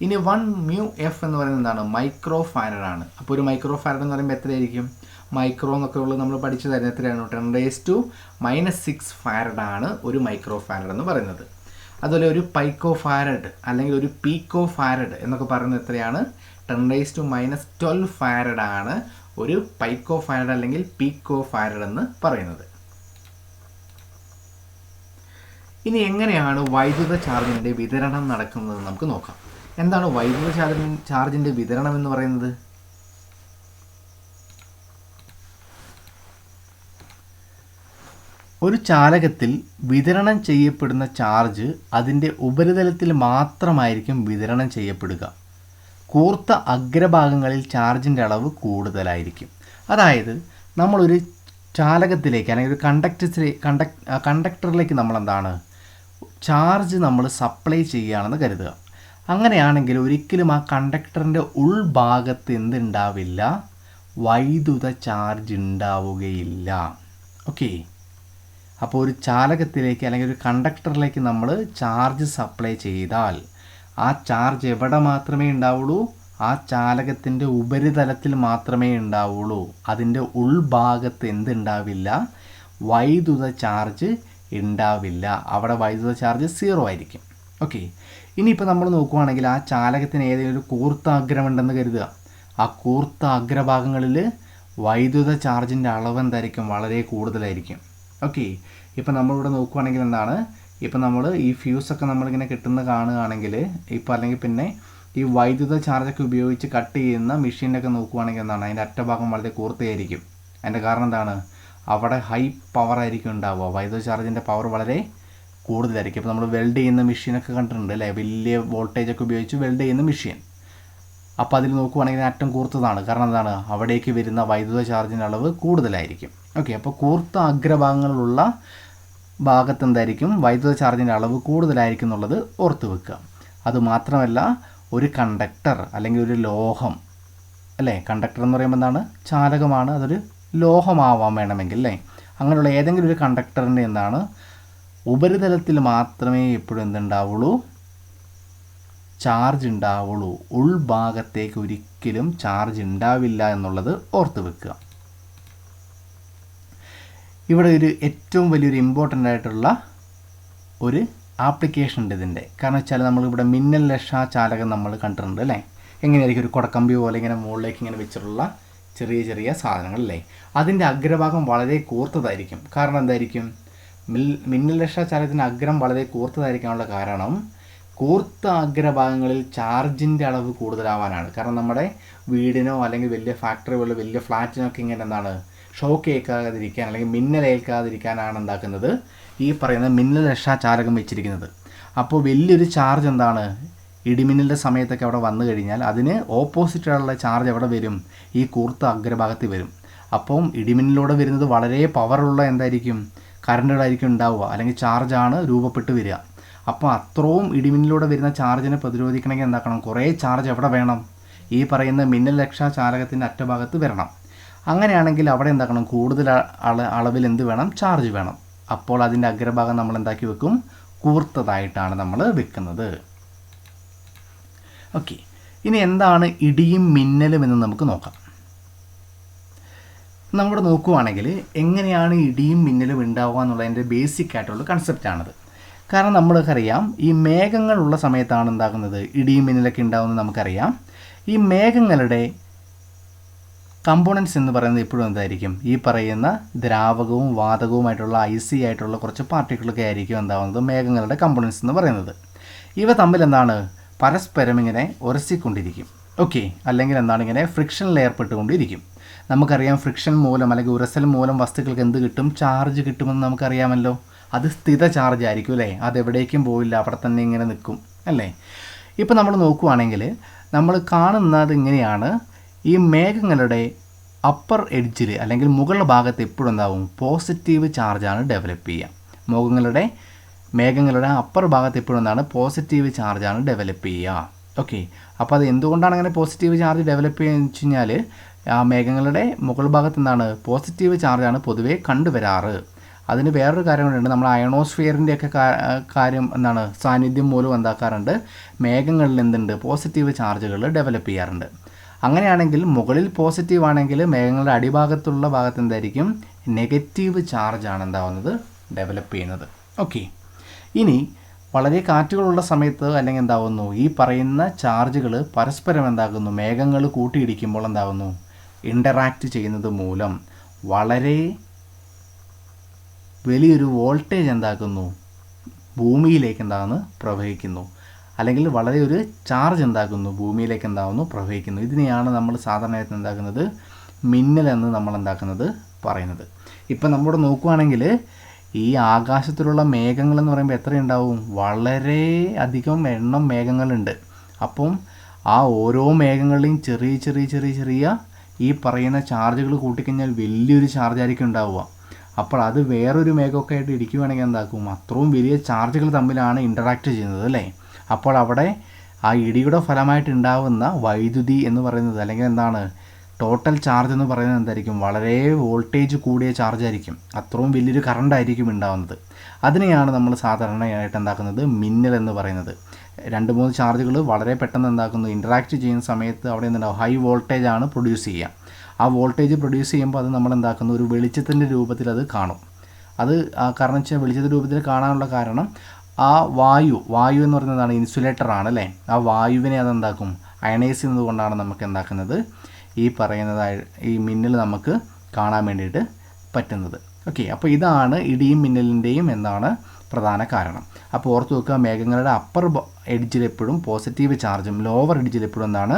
ഇനി 1μF എന്ന് പറയുന്നത് എന്താണ്? മൈക്രോ ഫാരഡ് ആണ്. അപ്പോൾ ഒരു മൈക്രോ ഫാരഡ് എന്ന് പറയുമ്പോൾ എത്രയായിരിക്കും? മൈക്രോ എന്നൊക്കെ ഉള്ളത് നമ്മൾ പഠിച്ചു തരുന്നത് എത്രയാണ്? 10⁻⁻⁶ ഫാരഡ് ആണ് ഒരു മൈക്രോ ഫാരഡ് എന്ന് പറയുന്നത്. അതുപോലെ ഒരു പൈക്കോ ഫാരഡ് അല്ലെങ്കിൽ ഒരു പീക്കോ ഫാരഡ് എന്നൊക്കെ പറയുന്നത് എത്രയാണ്? 10⁻⁻12 ഫാരഡ് ആണ് ഒരു പൈക്കോ ഫാരഡ് അല്ലെങ്കിൽ പീക്കോ ഫാരഡ് എന്ന് പറയുന്നത്. ഇനി എങ്ങനെയാണ് വൈദ്യുത ചാർജിൻ്റെ വിതരണം നടക്കുന്നത് നമുക്ക് നോക്കാം. എന്താണ് വൈദ്യുത ചാർജിൻ്റെ വിതരണം എന്ന് പറയുന്നത്? ഒരു ചാലകത്തിൽ വിതരണം ചെയ്യപ്പെടുന്ന ചാർജ് അതിൻ്റെ ഉപരിതലത്തിൽ മാത്രമായിരിക്കും വിതരണം ചെയ്യപ്പെടുക. കൂർത്ത അഗ്രഭാഗങ്ങളിൽ ചാർജിൻ്റെ അളവ് കൂടുതലായിരിക്കും. അതായത് നമ്മളൊരു ചാലകത്തിലേക്ക് അല്ലെങ്കിൽ ഒരു കണ്ടക്ടറിലേക്ക് നമ്മളെന്താണ് ചാർജ് നമ്മൾ സപ്ലൈ ചെയ്യുകയാണെന്ന് കരുതുക. അങ്ങനെയാണെങ്കിൽ ഒരിക്കലും ആ കണ്ടക്ടറിൻ്റെ ഉൾഭാഗത്ത് എന്തുണ്ടാവില്ല? വൈദ്യുത ചാർജ് ഉണ്ടാവുകയില്ല. ഓക്കെ, അപ്പോൾ ഒരു ചാലകത്തിലേക്ക് അല്ലെങ്കിൽ ഒരു കണ്ടക്ടറിലേക്ക് നമ്മൾ ചാർജ് സപ്ലൈ ചെയ്താൽ ആ ചാർജ് എവിടെ മാത്രമേ ഉണ്ടാവുള്ളൂ? ആ ചാലകത്തിൻ്റെ ഉപരിതലത്തിൽ മാത്രമേ ഉണ്ടാവുള്ളൂ. അതിൻ്റെ ഉൾഭാഗത്ത് എന്തുണ്ടാവില്ല? വൈദ്യുത ചാർജ് ഉണ്ടാവില്ല. അവിടെ വൈദ്യുത ചാർജ് 0 ആയിരിക്കും. ഓക്കെ, ഇനിയിപ്പോൾ നമ്മൾ നോക്കുകയാണെങ്കിൽ ആ ചാലകത്തിന് ഏതെങ്കിലും ഒരു കൂർത്ത അഗ്രമുണ്ടെന്ന് കരുതുക. ആ കൂർത്ത അഗ്രഭാഗങ്ങളിൽ വൈദ്യുത ചാർജിൻ്റെ അളവ് എന്തായിരിക്കും? വളരെ കൂടുതലായിരിക്കും. ഓക്കെ, ഇപ്പം നമ്മളിവിടെ നോക്കുകയാണെങ്കിൽ എന്താണ്, ഇപ്പം നമ്മൾ ഈ ഫ്യൂസൊക്കെ നമ്മളിങ്ങനെ കിട്ടുന്ന കാണുകയാണെങ്കിൽ ഇപ്പോൾ അല്ലെങ്കിൽ പിന്നെ ഈ വൈദ്യുത ചാർജൊക്കെ ഉപയോഗിച്ച് കട്ട് ചെയ്യുന്ന മെഷീനൊക്കെ നോക്കുകയാണെങ്കിൽ എന്താണ്, അതിൻ്റെ അറ്റഭാഗം വളരെ കൂർത്തയായിരിക്കും. അതിൻ്റെ കാരണം എന്താണ്? അവിടെ ഹൈ പവർ ആയിരിക്കും ഉണ്ടാവുക. വൈദ്യുത ചാർജിൻ്റെ പവർ വളരെ കൂടുതലായിരിക്കും. ഇപ്പോൾ നമ്മൾ വെൽഡ് ചെയ്യുന്ന മെഷീനൊക്കെ കണ്ടിട്ടുണ്ട് അല്ലേ? വലിയ വോൾട്ടേജൊക്കെ ഉപയോഗിച്ച് വെൽഡ് ചെയ്യുന്ന മെഷീൻ. അപ്പോൾ അതിൽ നോക്കുകയാണെങ്കിൽ അറ്റം കൂർത്തതാണ്. കാരണം എന്താണ്? അവിടേക്ക് വരുന്ന വൈദ്യുത ചാർജിൻ്റെ അളവ് കൂടുതലായിരിക്കും. ഓക്കെ, അപ്പോൾ കൂർത്ത അഗ്രഭാഗങ്ങളുള്ള ഭാഗത്ത് എന്തായിരിക്കും? വൈദ്യുത ചാർജിൻ്റെ അളവ് കൂടുതലായിരിക്കും എന്നുള്ളത് ഓർത്ത് വെക്കുക. അതുമാത്രമല്ല, ഒരു കണ്ടക്ടർ അല്ലെങ്കിൽ ഒരു ലോഹം അല്ലേ, കണ്ടക്ടർ എന്ന് പറയുമ്പോൾ എന്താണ്? ചാലകമാണ്. അതൊരു ലോഹമാവാൻ വേണമെങ്കിൽ അല്ലേ, അങ്ങനെയുള്ള ഏതെങ്കിലും ഒരു കണ്ടക്ടറിൻ്റെ എന്താണ് ഉപരിതലത്തിൽ മാത്രമേ എപ്പോഴും എന്തുണ്ടാവുള്ളൂ? ചാർജ് ഉണ്ടാവുള്ളൂ. ഉൾഭാഗത്തേക്ക് ഒരിക്കലും ചാർജ് ഉണ്ടാവില്ല എന്നുള്ളത് ഓർത്ത് വെക്കുക. ഇവിടെ ഒരു ഏറ്റവും വലിയൊരു ഇമ്പോർട്ടൻ്റ് ആയിട്ടുള്ള ഒരു ആപ്ലിക്കേഷൻ ഉണ്ട് ഇതിൻ്റെ. കാരണം വെച്ചാൽ നമ്മളിവിടെ മിന്നൽ രക്ഷാ ചാലകം നമ്മൾ കണ്ടിട്ടുണ്ട് അല്ലേ? എങ്ങനെയായിരിക്കും? ഒരു കുടക്കമ്പി പോലെ ഇങ്ങനെ മുകളിലേക്ക് ഇങ്ങനെ വെച്ചിട്ടുള്ള ചെറിയ ചെറിയ സാധനങ്ങൾ അല്ലേ? അതിൻ്റെ അഗ്രഭാഗം വളരെ കൂർത്തതായിരിക്കും. കാരണം എന്തായിരിക്കും? മിന്നൽ രക്ഷാ ചാലകത്തിൻ്റെ അഗ്രം വളരെ കൂർത്തതായിരിക്കാനുള്ള കാരണം കൂർത്ത അഗ്രഭാഗങ്ങളിൽ ചാർജിൻ്റെ അളവ് കൂടുതലാവാനാണ്. കാരണം നമ്മുടെ വീടിനോ അല്ലെങ്കിൽ വലിയ ഫാക്ടറി പോലെ വലിയ ഫ്ലാറ്റിനൊക്കെ ഇങ്ങനെ എന്താണ് ഷോക്ക് ഏൽക്കാതിരിക്കാൻ അല്ലെങ്കിൽ മിന്നലേൽക്കാതിരിക്കാനാണ് എന്താക്കുന്നത് ഈ പറയുന്ന മിന്നൽ രക്ഷാ ചാലകം വെച്ചിരിക്കുന്നത്. അപ്പോൾ വലിയൊരു ചാർജ് എന്താണ് ഇടിമിന്നലിൻ്റെ സമയത്തൊക്കെ അവിടെ വന്നു കഴിഞ്ഞാൽ അതിന് ഓപ്പോസിറ്റുള്ള ചാർജ് എവിടെ വരും? ഈ കൂർത്ത അഗ്രഭാഗത്ത് വരും. അപ്പം ഇടിമിന്നലിലൂടെ വരുന്നത് വളരെ പവറുള്ള എന്തായിരിക്കും? കറണ്ടുകളായിരിക്കും ഉണ്ടാവുക, അല്ലെങ്കിൽ ചാർജാണ് രൂപപ്പെട്ട് വരിക. അപ്പോൾ അത്രയും ഇടിമിന്നലിലൂടെ വരുന്ന ചാർജിനെ പ്രതിരോധിക്കണമെങ്കിൽ എന്താക്കണം? കുറേ ചാർജ് എവിടെ വേണം? ഈ പറയുന്ന മിന്നൽ രക്ഷാ ചാലകത്തിൻ്റെ അറ്റഭാഗത്ത് വരണം. അങ്ങനെയാണെങ്കിൽ അവിടെ എന്താക്കണം? കൂടുതൽ അളവിൽ എന്ത് വേണം? ചാർജ് വേണം. അപ്പോൾ അതിൻ്റെ അഗ്രഭാഗം നമ്മൾ എന്താക്കി വെക്കും? കൂർത്തതായിട്ടാണ് നമ്മൾ വെക്കുന്നത്. ഓക്കെ, ഇനി എന്താണ് ഇടിയും മിന്നലും എന്ന് നമുക്ക് നോക്കാം. നമ്മൾ നോക്കുകയാണെങ്കിൽ എങ്ങനെയാണ് ഇടിയും മിന്നലും ഉണ്ടാവുക എന്നുള്ളതിൻ്റെ ബേസിക് ആയിട്ടുള്ള കൺസെപ്റ്റാണത്. കാരണം നമ്മൾക്കറിയാം ഈ മേഘങ്ങളുള്ള സമയത്താണ് എന്താകുന്നത്? ഇടിയും മിന്നലൊക്കെ ഉണ്ടാകുന്നത് നമുക്കറിയാം. ഈ മേഘങ്ങളുടെ കമ്പോണൻസ് എന്ന് പറയുന്നത് എപ്പോഴും എന്തായിരിക്കും? ഈ പറയുന്ന ദ്രാവകവും വാതകവുമായിട്ടുള്ള ഐസി ആയിട്ടുള്ള കുറച്ച് പാർട്ടിക്കിളൊക്കെ ആയിരിക്കും എന്താകുന്നത് മേഘങ്ങളുടെ കമ്പോണൻസ് എന്ന് പറയുന്നത്. ഇവ തമ്മിൽ എന്താണ്? പരസ്പരം ഇങ്ങനെ ഉരസിക്കൊണ്ടിരിക്കും. ഓക്കെ, അല്ലെങ്കിൽ എന്താണ് ഇങ്ങനെ ഫ്രിക്ഷനിൽ ഏർപ്പെട്ടുകൊണ്ടിരിക്കും. നമുക്കറിയാം ഫ്രിക്ഷൻ മൂലം അല്ലെങ്കിൽ ഉരസൽ മൂലം വസ്തുക്കൾക്ക് എന്ത് കിട്ടും? ചാർജ് കിട്ടുമെന്ന് നമുക്കറിയാമല്ലോ. അത് സ്ഥിത ചാർജ് ആയിരിക്കും അല്ലേ? അതെവിടേക്കും പോയില്ല, അവിടെ തന്നെ ഇങ്ങനെ നിൽക്കും അല്ലേ? ഇപ്പോൾ നമ്മൾ നോക്കുകയാണെങ്കിൽ നമ്മൾ കാണുന്നത് ഇങ്ങനെയാണ്. ഈ മേഘങ്ങളുടെ അപ്പർ എഡ്ജിൽ അല്ലെങ്കിൽ മുകൾ ഭാഗത്ത് എപ്പോഴും എന്താവും? പോസിറ്റീവ് ചാർജാണ് ഡെവലപ്പ് ചെയ്യുക. മേഘങ്ങളുടെ അപ്പർ ഭാഗത്ത് എപ്പോഴും എന്താണ്? പോസിറ്റീവ് ചാർജാണ് ഡെവലപ്പ് ചെയ്യുക. ഓക്കെ, അപ്പോൾ അത് എന്തുകൊണ്ടാണ് അങ്ങനെ പോസിറ്റീവ് ചാർജ് ഡെവലപ്പ് ചെയ്യുന്നത് വെച്ച് കഴിഞ്ഞാൽ ആ മേഘങ്ങളുടെ മുകൾ ഭാഗത്ത് എന്താണ്? പോസിറ്റീവ് ചാർജാണ് പൊതുവേ കണ്ടുവരാറ്. അതിന് വേറൊരു കാര്യം കൂടെയുണ്ട്. നമ്മൾ അയണോസ്ഫിയറിൻ്റെയൊക്കെ കാര്യം എന്താണ് സാന്നിധ്യം മൂലം എന്താക്കാറുണ്ട്, മേഘങ്ങളിൽ എന്തുണ്ട്, പോസിറ്റീവ് ചാർജുകൾ ഡെവലപ്പ് ചെയ്യാറുണ്ട്. അങ്ങനെയാണെങ്കിൽ മുകളിൽ പോസിറ്റീവ് ആണെങ്കിൽ മേഘങ്ങളുടെ അടിഭാഗത്തുള്ള ഭാഗത്ത് എന്തായിരിക്കും, നെഗറ്റീവ് ചാർജാണ് എന്താവുന്നത്, ഡെവലപ്പ് ചെയ്യുന്നത്. ഓക്കെ, ഇനി വളരെ കാറ്റുകളുള്ള സമയത്ത് അല്ലെങ്കിൽ എന്താകുന്നു, ഈ പറയുന്ന ചാർജുകൾ പരസ്പരം എന്താകുന്നു, മേഘങ്ങൾ കൂട്ടിയിടിക്കുമ്പോൾ എന്താകുന്നു, ഇൻ്ററാക്റ്റ് ചെയ്യുന്നത് മൂലം വളരെ വലിയൊരു വോൾട്ടേജ് എന്താക്കുന്നു, ഭൂമിയിലേക്ക് എന്താകുന്നു, പ്രവഹിക്കുന്നു. അല്ലെങ്കിൽ വളരെ ഒരു ചാർജ് എന്താക്കുന്നു, ഭൂമിയിലേക്ക് എന്താകുന്നു, പ്രവഹിക്കുന്നു. ഇതിനെയാണ് നമ്മൾ സാധാരണയായിട്ട് എന്താക്കുന്നത്, മിന്നൽ എന്ന് നമ്മൾ എന്താക്കുന്നത് പറയുന്നത്. ഇപ്പം നമ്മളിവിടെ നോക്കുകയാണെങ്കിൽ ഈ ആകാശത്തിലുള്ള മേഘങ്ങൾ എന്ന് പറയുമ്പോൾ എത്രയുണ്ടാവും, വളരെ അധികം എണ്ണം മേഘങ്ങളുണ്ട്. അപ്പം ആ ഓരോ മേഘങ്ങളിലെയും ചെറിയ ചെറിയ ചെറിയ ചെറിയ ഈ പറയുന്ന ചാർജുകൾ കൂട്ടിക്കഴിഞ്ഞാൽ വലിയൊരു ചാർജായിരിക്കും ഉണ്ടാവുക. അപ്പോൾ അത് വേറൊരു മേഘമൊക്കെ ആയിട്ട് ഇടിക്കുകയാണെങ്കിൽ എന്താക്കും, അത്രയും വലിയ ചാർജുകൾ തമ്മിലാണ് ഇൻ്ററാക്റ്റ് ചെയ്യുന്നത് അല്ലേ. അപ്പോൾ അവിടെ ആ ഇടിയുടെ ഫലമായിട്ട് ഉണ്ടാകുന്ന വൈദ്യുതി എന്ന് പറയുന്നത്, അല്ലെങ്കിൽ എന്താണ് ടോട്ടൽ ചാർജ് എന്ന് പറയുന്നത് എന്തായിരിക്കും, വളരെ വോൾട്ടേജ് കൂടിയ ചാർജായിരിക്കും. അത്രയും വലിയൊരു കറണ്ടായിരിക്കും ഉണ്ടാകുന്നത്. അതിനെയാണ് നമ്മൾ സാധാരണയായിട്ട് എന്താക്കുന്നത്, മിന്നൽ എന്ന് പറയുന്നത്. 2-3 ചാർജുകൾ വളരെ പെട്ടെന്ന് എന്താക്കുന്നു, ഇൻ്ററാക്റ്റ് ചെയ്യുന്ന സമയത്ത് അവിടെ എന്തുണ്ടാവും, ഹൈ വോൾട്ടേജ് ആണ് പ്രൊഡ്യൂസ് ചെയ്യുക. ആ വോൾട്ടേജ് പ്രൊഡ്യൂസ് ചെയ്യുമ്പോൾ അത് നമ്മൾ എന്താക്കുന്നു, ഒരു വെളിച്ചത്തിൻ്റെ രൂപത്തിൽ അത് കാണും. അത് കാരണം വെച്ചാൽ വെളിച്ചത്തിൻ്റെ രൂപത്തിൽ കാണാനുള്ള കാരണം ആ വായു എന്ന് പറയുന്നതാണ് ഇൻസുലേറ്റർ ആണ് അല്ലേ. ആ വായുവിനെ അതെന്താക്കും, അയണൈസ് ചെയ്യുന്നത് കൊണ്ടാണ് നമുക്ക് എന്താക്കുന്നത്, ഈ പറയുന്നതായി ഈ മിന്നൽ നമുക്ക് കാണാൻ വേണ്ടിയിട്ട് പറ്റുന്നത്. ഓക്കെ, അപ്പോൾ ഇതാണ് ഇടിയും മിന്നലിൻ്റെയും എന്താണ് പ്രധാന കാരണം. അപ്പോൾ ഓർത്ത് വെക്കുക, മേഘങ്ങളുടെ അപ്പർ എഡ്ജിൽ എപ്പോഴും പോസിറ്റീവ് ചാർജും ലോവർ എഡ്ജിൽ എപ്പോഴും എന്താണ്,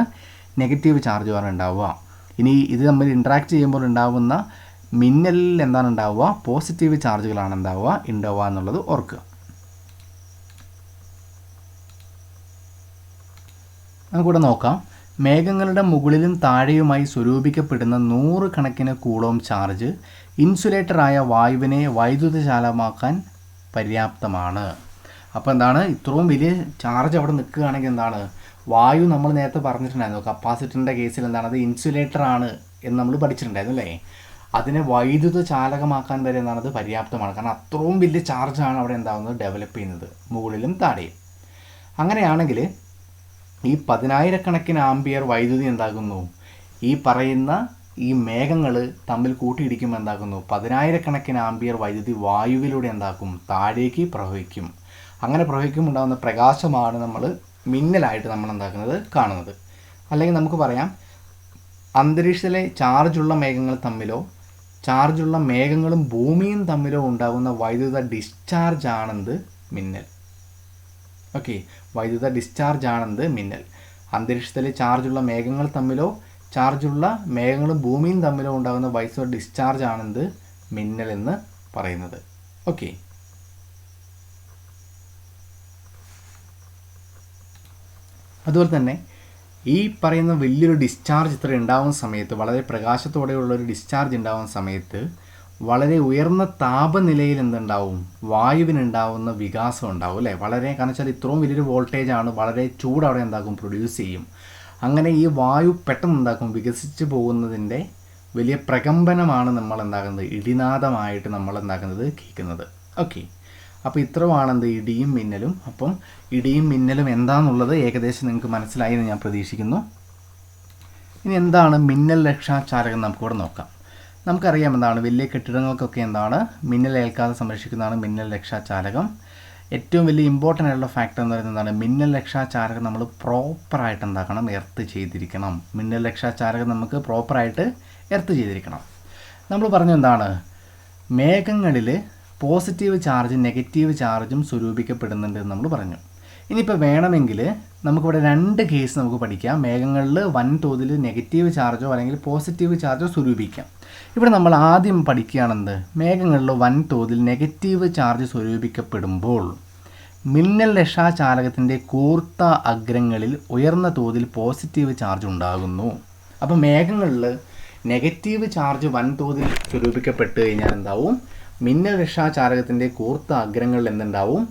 നെഗറ്റീവ് ചാർജുമാണ് ഉണ്ടാവുക. ഇനി ഇത് തമ്മിൽ ഇൻട്രാക്ട് ചെയ്യുമ്പോൾ ഉണ്ടാകുന്ന മിന്നലിൽ എന്താണ് ഉണ്ടാവുക, പോസിറ്റീവ് ചാർജുകളാണ് ഉണ്ടാവുക എന്നുള്ളത് ഓർക്കുക. നമുക്കിവിടെ നോക്കാം. മേഘങ്ങളുടെ മുകളിലും താഴെയുമായി സ്വരൂപിക്കപ്പെടുന്ന 100 കണക്കിന് കൂളോം ചാർജ് ഇൻസുലേറ്ററായ വായുവിനെ വൈദ്യുതചാലകമാക്കാൻ പര്യാപ്തമാണ്. അപ്പോൾ എന്താണ്, ഇത്രയും വലിയ ചാർജ് അവിടെ നിൽക്കുകയാണെങ്കിൽ എന്താണ്, വായു നമ്മൾ നേരത്തെ പറഞ്ഞിട്ടുണ്ടായിരുന്നു, കപ്പാസിറ്ററിൻ്റെ കേസിൽ എന്താണ്, അത് ഇൻസുലേറ്ററാണ് എന്ന് നമ്മൾ പഠിച്ചിട്ടുണ്ടായിരുന്നു അല്ലേ. അതിനെ വൈദ്യുത ചാലകമാക്കാൻ വരെ എന്താണ്, അത് പര്യാപ്തമാണ്. കാരണം അത്രയും വലിയ ചാർജാണ് അവിടെ എന്താകുന്നത്, ഡെവലപ്പ് ചെയ്യുന്നത് മുകളിലും താഴെയും. അങ്ങനെയാണെങ്കിൽ ഈ 10,000 ആംപിയർ വൈദ്യുതി എന്താകുന്നു, ഈ പറയുന്ന ഈ മേഘങ്ങൾ തമ്മിൽ കൂട്ടിയിടിക്കുമ്പോൾ എന്താകുന്നു, 10,000 ആംപിയർ വൈദ്യുതി വായുവിലൂടെ എന്താക്കും, താഴേക്ക് പ്രവഹിക്കും. അങ്ങനെ പ്രവഹിക്കുമ്പോൾ ഉണ്ടാകുന്ന പ്രകാശമാണ് നമ്മൾ മിന്നലായിട്ട് നമ്മൾ എന്താക്കുന്നത്, കാണുന്നത്. അല്ലെങ്കിൽ നമുക്ക് പറയാം, അന്തരീക്ഷത്തിലെ ചാർജുള്ള മേഘങ്ങൾ തമ്മിലോ ചാർജുള്ള മേഘങ്ങളും ഭൂമിയും തമ്മിലോ ഉണ്ടാകുന്ന വൈദ്യുത ഡിസ്ചാർജ് ആണെന്ത്, മിന്നൽ. ഓക്കെ, വൈദ്യുത ഡിസ്ചാർജ് ആണെന്ത്, മിന്നൽ. അന്തരീക്ഷത്തിലെ ചാർജുള്ള മേഘങ്ങൾ തമ്മിലോ ചാർജുള്ള മേഘങ്ങളും ഭൂമിയും തമ്മിലോ ഉണ്ടാകുന്ന വൈദ്യുത ഡിസ്ചാർജ് ആണെന്ത്, മിന്നൽ എന്ന് പറയുന്നത്. ഓക്കെ, അതുപോലെ തന്നെ ഈ പറയുന്ന വലിയൊരു ഡിസ്ചാർജ് ഇത്ര ഉണ്ടാകുന്ന സമയത്ത്, വളരെ പ്രകാശത്തോടെയുള്ളൊരു ഡിസ്ചാർജ് ഉണ്ടാകുന്ന സമയത്ത് വളരെ ഉയർന്ന താപനിലയിൽ എന്തുണ്ടാവും, വായുവിനുണ്ടാവുന്ന വികാസം ഉണ്ടാവും അല്ലേ. വളരെ, കാരണം വെച്ചാൽ ഇത്രയും വലിയൊരു വോൾട്ടേജാണ്, വളരെ ചൂട് അവിടെ എന്താക്കും, പ്രൊഡ്യൂസ് ചെയ്യും. അങ്ങനെ ഈ വായു പെട്ടെന്ന് എന്താക്കും, വികസിച്ച് പോകുന്നതിൻ്റെ വലിയ പ്രകമ്പനമാണ് നമ്മൾ എന്താക്കുന്നത്, ഇടിനാദമായിട്ട് നമ്മൾ എന്താക്കുന്നത്, കേൾക്കുന്നത്. ഓക്കെ, അപ്പോൾ ഇത്രയുമാണെന്ത്, ഇടിയും മിന്നലും. അപ്പം ഇടിയും മിന്നലും എന്താണെന്നുള്ളത് ഏകദേശം നിങ്ങൾക്ക് മനസ്സിലായി എന്ന് ഞാൻ പ്രതീക്ഷിക്കുന്നു. ഇനി എന്താണ് മിന്നൽ രക്ഷാചാലകം, നമുക്കിവിടെ നോക്കാം. നമുക്കറിയാം എന്താണ്, വലിയ കെട്ടിടങ്ങൾക്കൊക്കെ എന്താണ്, മിന്നലേൽക്കാതെ സംരക്ഷിക്കുന്നതാണ് മിന്നൽ രക്ഷാചാലകം. ഏറ്റവും വലിയ ഇമ്പോർട്ടൻ്റ് ആയിട്ടുള്ള ഫാക്ടർ എന്ന് പറയുന്നത് എന്താണ്, മിന്നൽ രക്ഷാചാലകം നമ്മൾ പ്രോപ്പറായിട്ട് എന്താക്കണം, എർത്ത് ചെയ്തിരിക്കണം. മിന്നൽ രക്ഷാചാലകം നമുക്ക് പ്രോപ്പറായിട്ട് എർത്ത് ചെയ്തിരിക്കണം. നമ്മൾ പറഞ്ഞു എന്താണ്, മേഘങ്ങളിൽ പോസിറ്റീവ് ചാർജും നെഗറ്റീവ് ചാർജും സ്വരൂപിക്കപ്പെടുന്നുണ്ട് എന്ന് നമ്മൾ പറഞ്ഞു. ഇനിയിപ്പോൾ വേണമെങ്കിൽ നമുക്കിവിടെ 2 കേസ് നമുക്ക് പഠിക്കാം. മേഘങ്ങളിൽ വൻതോതിൽ നെഗറ്റീവ് ചാർജോ അല്ലെങ്കിൽ പോസിറ്റീവ് ചാർജോ സ്വരൂപിക്കാം. ഇവിടെ നമ്മൾ ആദ്യം പഠിക്കുകയാണെന്ത്, മേഘങ്ങളിൽ വൻതോതിൽ നെഗറ്റീവ് ചാർജ് സ്വരൂപിക്കപ്പെടുമ്പോൾ മിന്നൽ രക്ഷാചാലകത്തിൻ്റെ കൂർത്ത അഗ്രങ്ങളിൽ ഉയർന്ന തോതിൽ പോസിറ്റീവ് ചാർജ് ഉണ്ടാകുന്നു. അപ്പോൾ മേഘങ്ങളിൽ നെഗറ്റീവ് ചാർജ് വൻതോതിൽ സ്വരൂപിക്കപ്പെട്ട് കഴിഞ്ഞാൽ എന്താവും, മിന്നൽ രക്ഷാചാലകത്തിൻ്റെ കൂർത്ത അഗ്രങ്ങളിൽ എന്തുണ്ടാവും,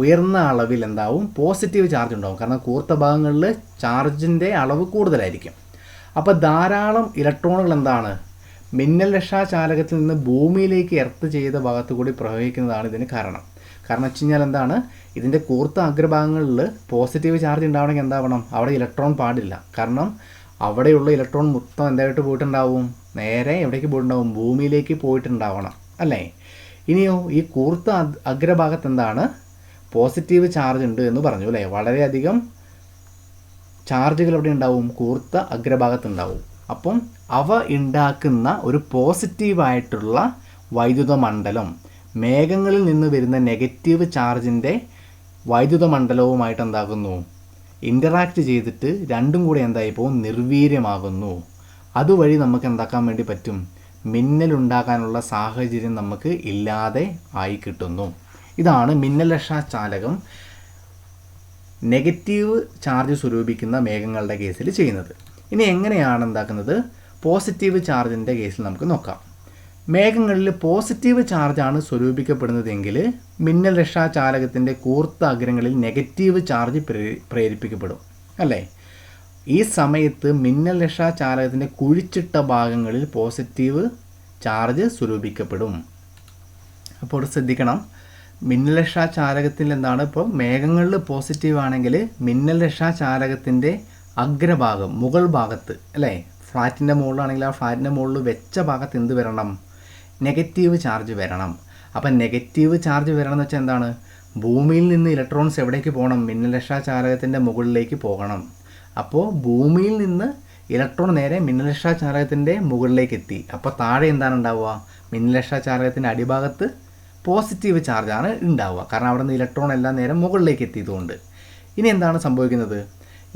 ഉയർന്ന അളവിൽ എന്താവും, പോസിറ്റീവ് ചാർജ് ഉണ്ടാവും. കാരണം കൂർത്ത ഭാഗങ്ങളിൽ ചാർജിൻ്റെ അളവ് കൂടുതലായിരിക്കും. അപ്പോൾ ധാരാളം ഇലക്ട്രോണുകൾ എന്താണ്, മിന്നൽ രക്ഷാചാലകത്തിൽ നിന്ന് ഭൂമിയിലേക്ക് എർത്ത് ചെയ്ത ഭാഗത്ത് കൂടി പ്രവഹിക്കുന്നതാണ് ഇതിന് കാരണം. കാരണം വെച്ച് കഴിഞ്ഞാൽ എന്താണ്, ഇതിൻ്റെ കൂർത്ത അഗ്രഭാഗങ്ങളിൽ പോസിറ്റീവ് ചാർജ് ഉണ്ടാവണമെങ്കിൽ എന്താവണം, അവിടെ ഇലക്ട്രോൺ പാടില്ല. കാരണം അവിടെയുള്ള ഇലക്ട്രോൺ മൊത്തം എന്തായിട്ട് പോയിട്ടുണ്ടാവും, നേരെ എവിടേക്ക് പോയിട്ടുണ്ടാവും, ഭൂമിയിലേക്ക് പോയിട്ടുണ്ടാവണം അല്ലേ. ഇനിയോ ഈ കൂർത്ത അഗ്രഭാഗത്ത് എന്താണ്, പോസിറ്റീവ് ചാർജ് ഉണ്ട് എന്ന് പറഞ്ഞു അല്ലേ. വളരെയധികം ചാർജുകൾ എവിടെ ഉണ്ടാവും, കൂർത്ത അഗ്രഭാഗത്തുണ്ടാവും. അപ്പം അവ ഉണ്ടാക്കുന്ന ഒരു പോസിറ്റീവായിട്ടുള്ള വൈദ്യുത മണ്ഡലം മേഘങ്ങളിൽ നിന്ന് വരുന്ന നെഗറ്റീവ് ചാർജിൻ്റെ വൈദ്യുത മണ്ഡലവുമായിട്ട് എന്താകുന്നു, ഇൻ്ററാക്ട് ചെയ്തിട്ട് രണ്ടും കൂടെ എന്തായിപ്പോൾ നിർവീര്യമാകുന്നു. അതുവഴി നമുക്ക് എന്താക്കാൻ വേണ്ടി പറ്റും, മിന്നലുണ്ടാകാനുള്ള സാഹചര്യം നമുക്ക് ഇല്ലാതെ ആയി കിട്ടുന്നു. ഇതാണ് മിന്നൽ രക്ഷാചാലകം നെഗറ്റീവ് ചാർജ് സ്വരൂപിക്കുന്ന മേഘങ്ങളുടെ കേസിൽ ചെയ്യുന്നത്. ഇനി എങ്ങനെയാണ് എന്താക്കുന്നത്, പോസിറ്റീവ് ചാർജിൻ്റെ കേസിൽ നമുക്ക് നോക്കാം. മേഘങ്ങളിൽ പോസിറ്റീവ് ചാർജാണ് സ്വരൂപിക്കപ്പെടുന്നതെങ്കിൽ മിന്നൽ രക്ഷാചാലകത്തിൻ്റെ കൂർത്ത അഗ്രങ്ങളിൽ നെഗറ്റീവ് ചാർജ് പ്രേരിപ്പിക്കപ്പെടും അല്ലേ. ഈ സമയത്ത് മിന്നൽ രക്ഷാചാലകത്തിൻ്റെ കുഴിച്ചിട്ട ഭാഗങ്ങളിൽ പോസിറ്റീവ് ചാർജ് സ്വരൂപിക്കപ്പെടും. അപ്പോൾ ശ്രദ്ധിക്കണം, മിന്നൽ രക്ഷാചാലകത്തിൽ എന്താണ്, ഇപ്പോൾ മേഘങ്ങളിൽ പോസിറ്റീവ് ആണെങ്കിൽ മിന്നൽ രക്ഷാചാലകത്തിൻ്റെ അഗ്രഭാഗം മുകൾ ഭാഗത്ത് അല്ലേ, ഫ്ലാറ്റിൻ്റെ മുകളിലാണെങ്കിൽ ആ ഫ്ലാറ്റിൻ്റെ മുകളിൽ വെച്ച ഭാഗത്ത് എന്ത് വരണം, നെഗറ്റീവ് ചാർജ് വരണം. അപ്പം നെഗറ്റീവ് ചാർജ് വരണം എന്ന് വെച്ചാൽ എന്താണ്, ഭൂമിയിൽ നിന്ന് ഇലക്ട്രോൺസ് എവിടേക്ക് പോകണം, മിന്നൽ രക്ഷാചാലകത്തിൻ്റെ മുകളിലേക്ക് പോകണം. അപ്പോൾ ഭൂമിയിൽ നിന്ന് ഇലക്ട്രോൺ നേരെ മിന്നൽ രക്ഷാചാലകത്തിൻ്റെ മുകളിലേക്ക് എത്തി. അപ്പോൾ താഴെ എന്താണ് ഉണ്ടാവുക, മിന്നൽ രക്ഷാചാലകത്തിൻ്റെ അടിഭാഗത്ത് പോസിറ്റീവ് ചാർജാണ് ഉണ്ടാവുക. കാരണം അവിടെ നിന്ന് ഇലക്ട്രോൺ എല്ലാം നേരം മുകളിലേക്ക് എത്തിയതുകൊണ്ട്. ഇനി എന്താണ് സംഭവിക്കുന്നത്,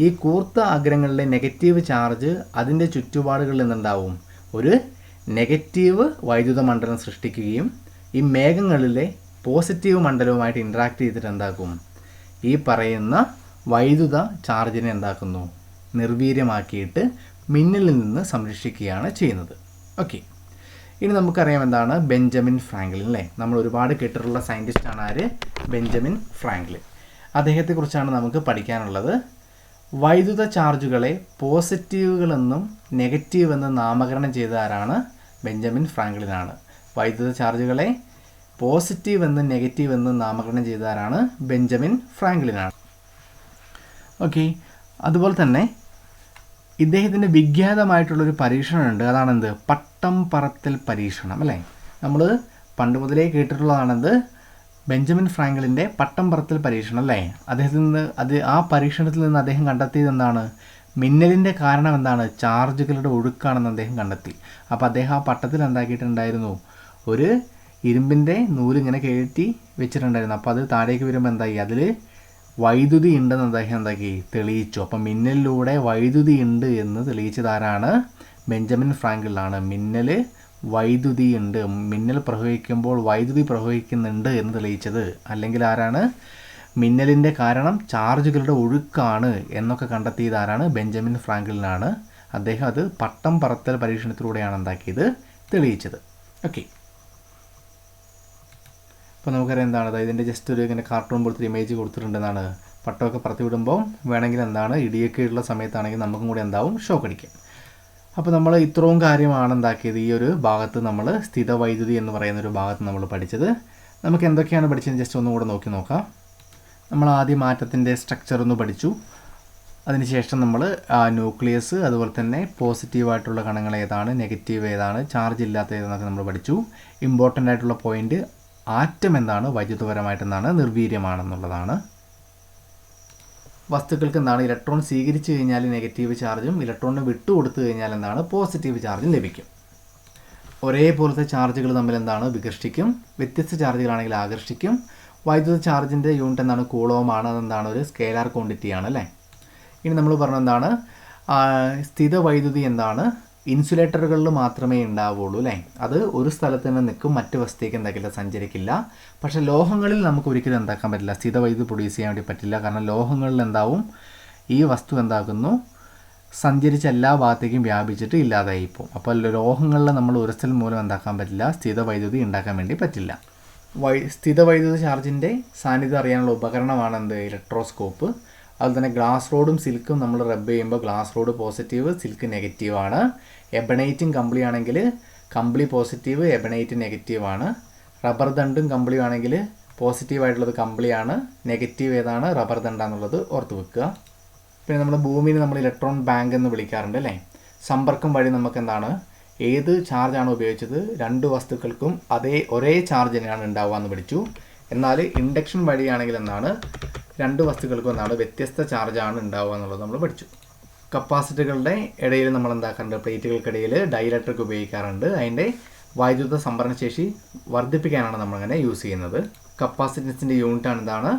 ഈ കൂർത്ത അഗ്രങ്ങളിലെ നെഗറ്റീവ് ചാർജ് അതിൻ്റെ ചുറ്റുപാടുകളിൽ നിന്നുണ്ടാവും ഒരു നെഗറ്റീവ് വൈദ്യുത മണ്ഡലം സൃഷ്ടിക്കുകയും ഈ മേഘങ്ങളിലെ പോസിറ്റീവ് മണ്ഡലവുമായിട്ട് ഇൻട്രാക്ട് ചെയ്തിട്ട് എന്താക്കും, ഈ പറയുന്ന വൈദ്യുത ചാർജിനെ എന്താക്കുന്നു, നിർവീര്യമാക്കിയിട്ട് മിന്നലിൽ നിന്ന് സംരക്ഷിക്കുകയാണ് ചെയ്യുന്നത്. ഓക്കെ, ഇനി നമുക്കറിയാം എന്താണ് ബെഞ്ചമിൻ ഫ്രാങ്ക്ലിൻ അല്ലേ. നമ്മൾ ഒരുപാട് കേട്ടിട്ടുള്ള സയൻറ്റിസ്റ്റാണ് ആര്, ബെഞ്ചമിൻ ഫ്രാങ്ക്ലിൻ. അദ്ദേഹത്തെക്കുറിച്ചാണ് നമുക്ക് പഠിക്കാനുള്ളത്. വൈദ്യുത ചാർജുകളെ പോസിറ്റീവുകളെന്നും നെഗറ്റീവ് എന്നും നാമകരണം ചെയ്ത ആരാണ്, ബെഞ്ചമിൻ ഫ്രാങ്ക്ലിനാണ്. വൈദ്യുത ചാർജുകളെ പോസിറ്റീവ് എന്നും നെഗറ്റീവ് എന്നും നാമകരണം ചെയ്ത ആരാണ്, ബെഞ്ചമിൻ ഫ്രാങ്ക്ലിനാണ്. ഓക്കെ, അതുപോലെ തന്നെ ഇദ്ദേഹത്തിൻ്റെ വിഖ്യാതമായിട്ടുള്ളൊരു പരീക്ഷണമുണ്ട്. അതാണെന്ത്, പട്ടം പറത്തൽ പരീക്ഷണം അല്ലേ. നമ്മൾ പണ്ട് മുതലേ കേട്ടിട്ടുള്ളതാണെന്ത്, ബെഞ്ചമിൻ ഫ്രാങ്ക്ലിൻ്റെ പട്ടം പറത്തൽ പരീക്ഷണം അല്ലേ. അദ്ദേഹത്തിൽ നിന്ന് ആ പരീക്ഷണത്തിൽ നിന്ന് അദ്ദേഹം കണ്ടെത്തിയത് എന്താണ്, മിന്നലിൻ്റെ കാരണം എന്താണ്, ചാർജുകളുടെ ഒഴുക്കാണെന്ന് അദ്ദേഹം കണ്ടെത്തി. അപ്പോൾ അദ്ദേഹം ആ പട്ടത്തിൽ എന്താക്കിയിട്ടുണ്ടായിരുന്നു, ഒരു ഇരുമ്പിൻ്റെ നൂലിങ്ങനെ കയറ്റി വെച്ചിട്ടുണ്ടായിരുന്നു. അപ്പോൾ അത് താഴേക്ക് വരുമ്പോൾ എന്തായി, അതിൽ വൈദ്യുതി ഉണ്ടെന്ന് അദ്ദേഹം എന്താക്കി തെളിയിച്ചു. അപ്പം മിന്നലിലൂടെ വൈദ്യുതി ഉണ്ട് എന്ന് തെളിയിച്ചത് ആരാണ്, ബെഞ്ചമിൻ ഫ്രാങ്ക്ലിനാണ്. മിന്നൽ വൈദ്യുതി ഉണ്ട്, മിന്നൽ പ്രവഹിക്കുമ്പോൾ വൈദ്യുതി പ്രവഹിക്കുന്നുണ്ട് എന്ന് തെളിയിച്ചത്. അല്ലെങ്കിൽ ആരാണ്, മിന്നലിൻ്റെ കാരണം ചാർജുകളുടെ ഒഴുക്കാണ് എന്നൊക്കെ കണ്ടെത്തിയത് ആരാണ്, ബെഞ്ചമിൻ ഫ്രാങ്ക്ലിനാണ്. അദ്ദേഹം അത് പട്ടം പറത്തൽ പരീക്ഷണത്തിലൂടെയാണ് എന്താക്കിയത്, തെളിയിച്ചത്. ഓക്കെ, അപ്പോൾ നമുക്കറിയാം എന്താണ്, ഇതിൻ്റെ ജസ്റ്റ് ഒരു ഇങ്ങനെ കാർട്ടൂൺ പോലത്തെ ഇമേജ് കൊടുത്തിട്ടുണ്ടെന്നാണ്. പട്ടമൊക്കെ പറത്തി വിടുമ്പോൾ വേണമെങ്കിൽ എന്താണ്, ഇടിയൊക്കെ ഉള്ള സമയത്താണെങ്കിൽ നമുക്കും കൂടി എന്താവും, ഷോക്ക് അടിക്കും. അപ്പോൾ നമ്മൾ ഇത്രയും കാര്യമാണ് എന്താക്കിയത്, ഈ ഒരു ഭാഗത്ത് നമ്മൾ സ്ഥിത വൈദ്യുതി എന്ന് പറയുന്നൊരു ഭാഗത്ത് നമ്മൾ പഠിച്ചത്. നമുക്ക് എന്തൊക്കെയാണ് പഠിച്ചത് ജസ്റ്റ് ഒന്നും കൂടെ നോക്കാം. നമ്മൾ ആദ്യം ആറ്റത്തിൻ്റെ സ്ട്രക്ചർ ഒന്ന് പഠിച്ചു. അതിനുശേഷം നമ്മൾ ന്യൂക്ലിയസ്, അതുപോലെ തന്നെ പോസിറ്റീവായിട്ടുള്ള കണങ്ങൾ ഏതാണ്, നെഗറ്റീവ് ഏതാണ്, ചാർജ് ഇല്ലാത്ത ഏതെന്നൊക്കെ നമ്മൾ പഠിച്ചു. ഇമ്പോർട്ടൻ്റ് ആയിട്ടുള്ള പോയിൻ്റ്, ആറ്റം എന്താണ്, വൈദ്യുതപരമായിട്ട് എന്താണ്, നിർവീര്യമാണെന്നുള്ളതാണ്. വസ്തുക്കൾക്ക് എന്താണ്, ഇലക്ട്രോൺ സ്വീകരിച്ചു കഴിഞ്ഞാൽ നെഗറ്റീവ് ചാർജും ഇലക്ട്രോണിന് വിട്ടുകൊടുത്തു കഴിഞ്ഞാൽ എന്താണ്, പോസിറ്റീവ് ചാർജും ലഭിക്കും. ഒരേപോലത്തെ ചാർജുകൾ തമ്മിൽ എന്താണ്, വികർഷിക്കും. വ്യത്യസ്ത ചാർജുകളാണെങ്കിൽ ആകർഷിക്കും. വൈദ്യുത ചാർജിൻ്റെ യൂണിറ്റ് എന്താണ്, കൂളോമാണ്. അതെന്താണ്, ഒരു സ്കേലാർ ക്വാണ്ടിറ്റിയാണ് അല്ലേ. ഇനി നമ്മൾ പറഞ്ഞ എന്താണ്, സ്ഥിത വൈദ്യുതി എന്താണ്, ഇൻസുലേറ്ററുകളിൽ മാത്രമേ ഉണ്ടാവുള്ളൂ അല്ലേ. അത് ഒരു സ്ഥലത്ത് തന്നെ നിൽക്കും, മറ്റ് വസ്തുക്ക് എന്താക്കില്ല, സഞ്ചരിക്കില്ല. പക്ഷേ ലോഹങ്ങളിൽ നമുക്ക് ഒരിക്കലും എന്താക്കാൻ പറ്റില്ല, സ്ഥിത വൈദ്യുതി പ്രൊഡ്യൂസ് ചെയ്യാൻ വേണ്ടി പറ്റില്ല. കാരണം ലോഹങ്ങളിൽ എന്താവും, ഈ വസ്തു എന്താക്കുന്നു, സഞ്ചരിച്ച എല്ലാ ഭാഗത്തേക്കും വ്യാപിച്ചിട്ട് ഇല്ലാതായിപ്പോൾ. അപ്പോൾ ലോഹങ്ങളിൽ നമ്മൾ ഉരസൽ മൂലം എന്താക്കാൻ പറ്റില്ല, സ്ഥിത വൈദ്യുതി ഉണ്ടാക്കാൻ വേണ്ടി പറ്റില്ല. സ്ഥിത വൈദ്യുത ചാർജിൻ്റെ സാന്നിധ്യം അറിയാനുള്ള ഉപകരണമാണ് എന്ത്, ഇലക്ട്രോസ്കോപ്പ്. അതുപോലെ തന്നെ ഗ്ലാസ് റോഡും സിൽക്കും നമ്മൾ റബ്ബ് ചെയ്യുമ്പോൾ ഗ്ലാസ് റോഡ് പോസിറ്റീവ്, സിൽക്ക് നെഗറ്റീവാണ്. എബണൈറ്റും കമ്പിളി ആണെങ്കിൽ കമ്പിളി പോസിറ്റീവ്, എബണൈറ്റ് നെഗറ്റീവാണ്. റബ്ബർ ദണ്ടും കമ്പിളിയും ആണെങ്കിൽ പോസിറ്റീവായിട്ടുള്ളത് കമ്പിളിയാണ്, നെഗറ്റീവ് ഏതാണ് റബ്ബർ ദണ്ടാന്നുള്ളത് ഓർത്ത് വെക്കുക. പിന്നെ നമ്മൾ ഭൂമിയിൽ നമ്മൾ ഇലക്ട്രോൺ ബാങ്ക് എന്ന് വിളിക്കാറുണ്ട് അല്ലേ. സമ്പർക്കം വഴി നമുക്ക് എന്താണ്, ഏത് ചാർജാണ് ഉപയോഗിച്ചത് രണ്ട് വസ്തുക്കൾക്കും ഒരേ ചാർജ് തന്നെയാണ് ഉണ്ടാവുക എന്ന് പഠിച്ചു. എന്നാൽ ഇൻഡക്ഷൻ വഴിയാണെങ്കിൽ എന്താണ്, രണ്ട് വസ്തുക്കൾക്കും എന്താണ് വ്യത്യസ്ത ചാർജാണ് ഉണ്ടാവുക എന്നുള്ളത് നമ്മൾ പഠിച്ചു. കപ്പാസിറ്ററുകളുടെ ഇടയിൽ നമ്മൾ എന്താക്കാറുണ്ട്, പ്ലേറ്റുകൾക്കിടയിൽ ഡൈഇലക്ട്രിക് ഉപയോഗിക്കാറുണ്ട്. അതിൻ്റെ വൈദ്യുത സംഭരണ ശേഷി വർദ്ധിപ്പിക്കാനാണ് നമ്മളങ്ങനെ യൂസ് ചെയ്യുന്നത്. കപ്പാസിറ്റൻസിൻ്റെ യൂണിറ്റാണ് എന്താണ്,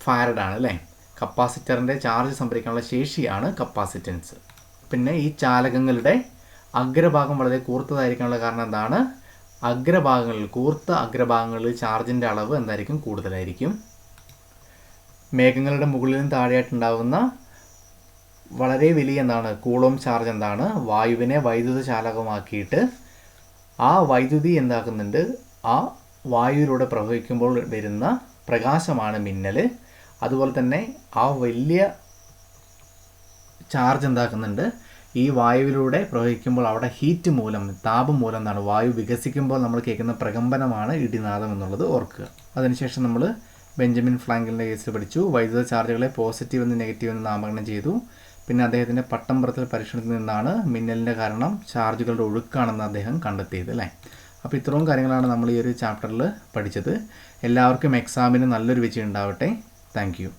ഫാരഡാണ് അല്ലേ. കപ്പാസിറ്ററിൻ്റെ ചാർജ് സംഭരിക്കാനുള്ള ശേഷിയാണ് കപ്പാസിറ്റൻസ്. പിന്നെ ഈ ചാലകങ്ങളുടെ അഗ്രഭാഗം വളരെ കൂർത്തതായിരിക്കാനുള്ള കാരണം എന്താണ്, കൂർത്ത അഗ്രഭാഗങ്ങളിൽ ചാർജിൻ്റെ അളവ് എന്തായിരിക്കും, കൂടുതലായിരിക്കും. മേഘങ്ങളുടെ മുകളിലും താഴെയായിട്ടുണ്ടാകുന്ന വളരെ വലിയ കൂളോം ചാർജ് എന്താണ്, വായുവിനെ വൈദ്യുത ചാലകമാക്കിയിട്ട് ആ വൈദ്യുതി എന്താക്കുന്നുണ്ട്, ആ വായുവിലൂടെ പ്രവഹിക്കുമ്പോൾ വരുന്ന പ്രകാശമാണ് മിന്നൽ. അതുപോലെ തന്നെ ആ വലിയ ചാർജ് എന്താക്കുന്നുണ്ട്, ഈ വായുവിലൂടെ പ്രവഹിക്കുമ്പോൾ അവിടെ ഹീറ്റ് മൂലം, താപം മൂലം എന്താണ്, വായു വികസിക്കുമ്പോൾ നമ്മൾ കേൾക്കുന്ന പ്രകമ്പനമാണ് ഇടിനാദം എന്നുള്ളത് ഓർക്കുക. അതിനുശേഷം നമ്മൾ ബെഞ്ചമിൻ ഫ്രാങ്കലിൻ്റെ കേസിൽ പഠിച്ചു. വൈദ്യുത ചാർജുകളെ പോസിറ്റീവ് എന്ന് നെഗറ്റീവ് എന്ന് നാമകരണം ചെയ്തു. പിന്നെ അദ്ദേഹത്തിൻ്റെ പട്ടം പറത്തൽ പരീക്ഷണത്തിൽ നിന്നാണ് മിന്നലിൻ്റെ കാരണം ചാർജുകളുടെ ഒഴുക്കാണെന്ന് അദ്ദേഹം കണ്ടെത്തിയത് അല്ലേ. അപ്പോൾ ഇത്രയും കാര്യങ്ങളാണ് നമ്മൾ ഈ ഒരു ചാപ്റ്ററിൽ പഠിച്ചത്. എല്ലാവർക്കും എക്സാമിന് നല്ലൊരു വിജയം ഉണ്ടാവട്ടെ. Thank you.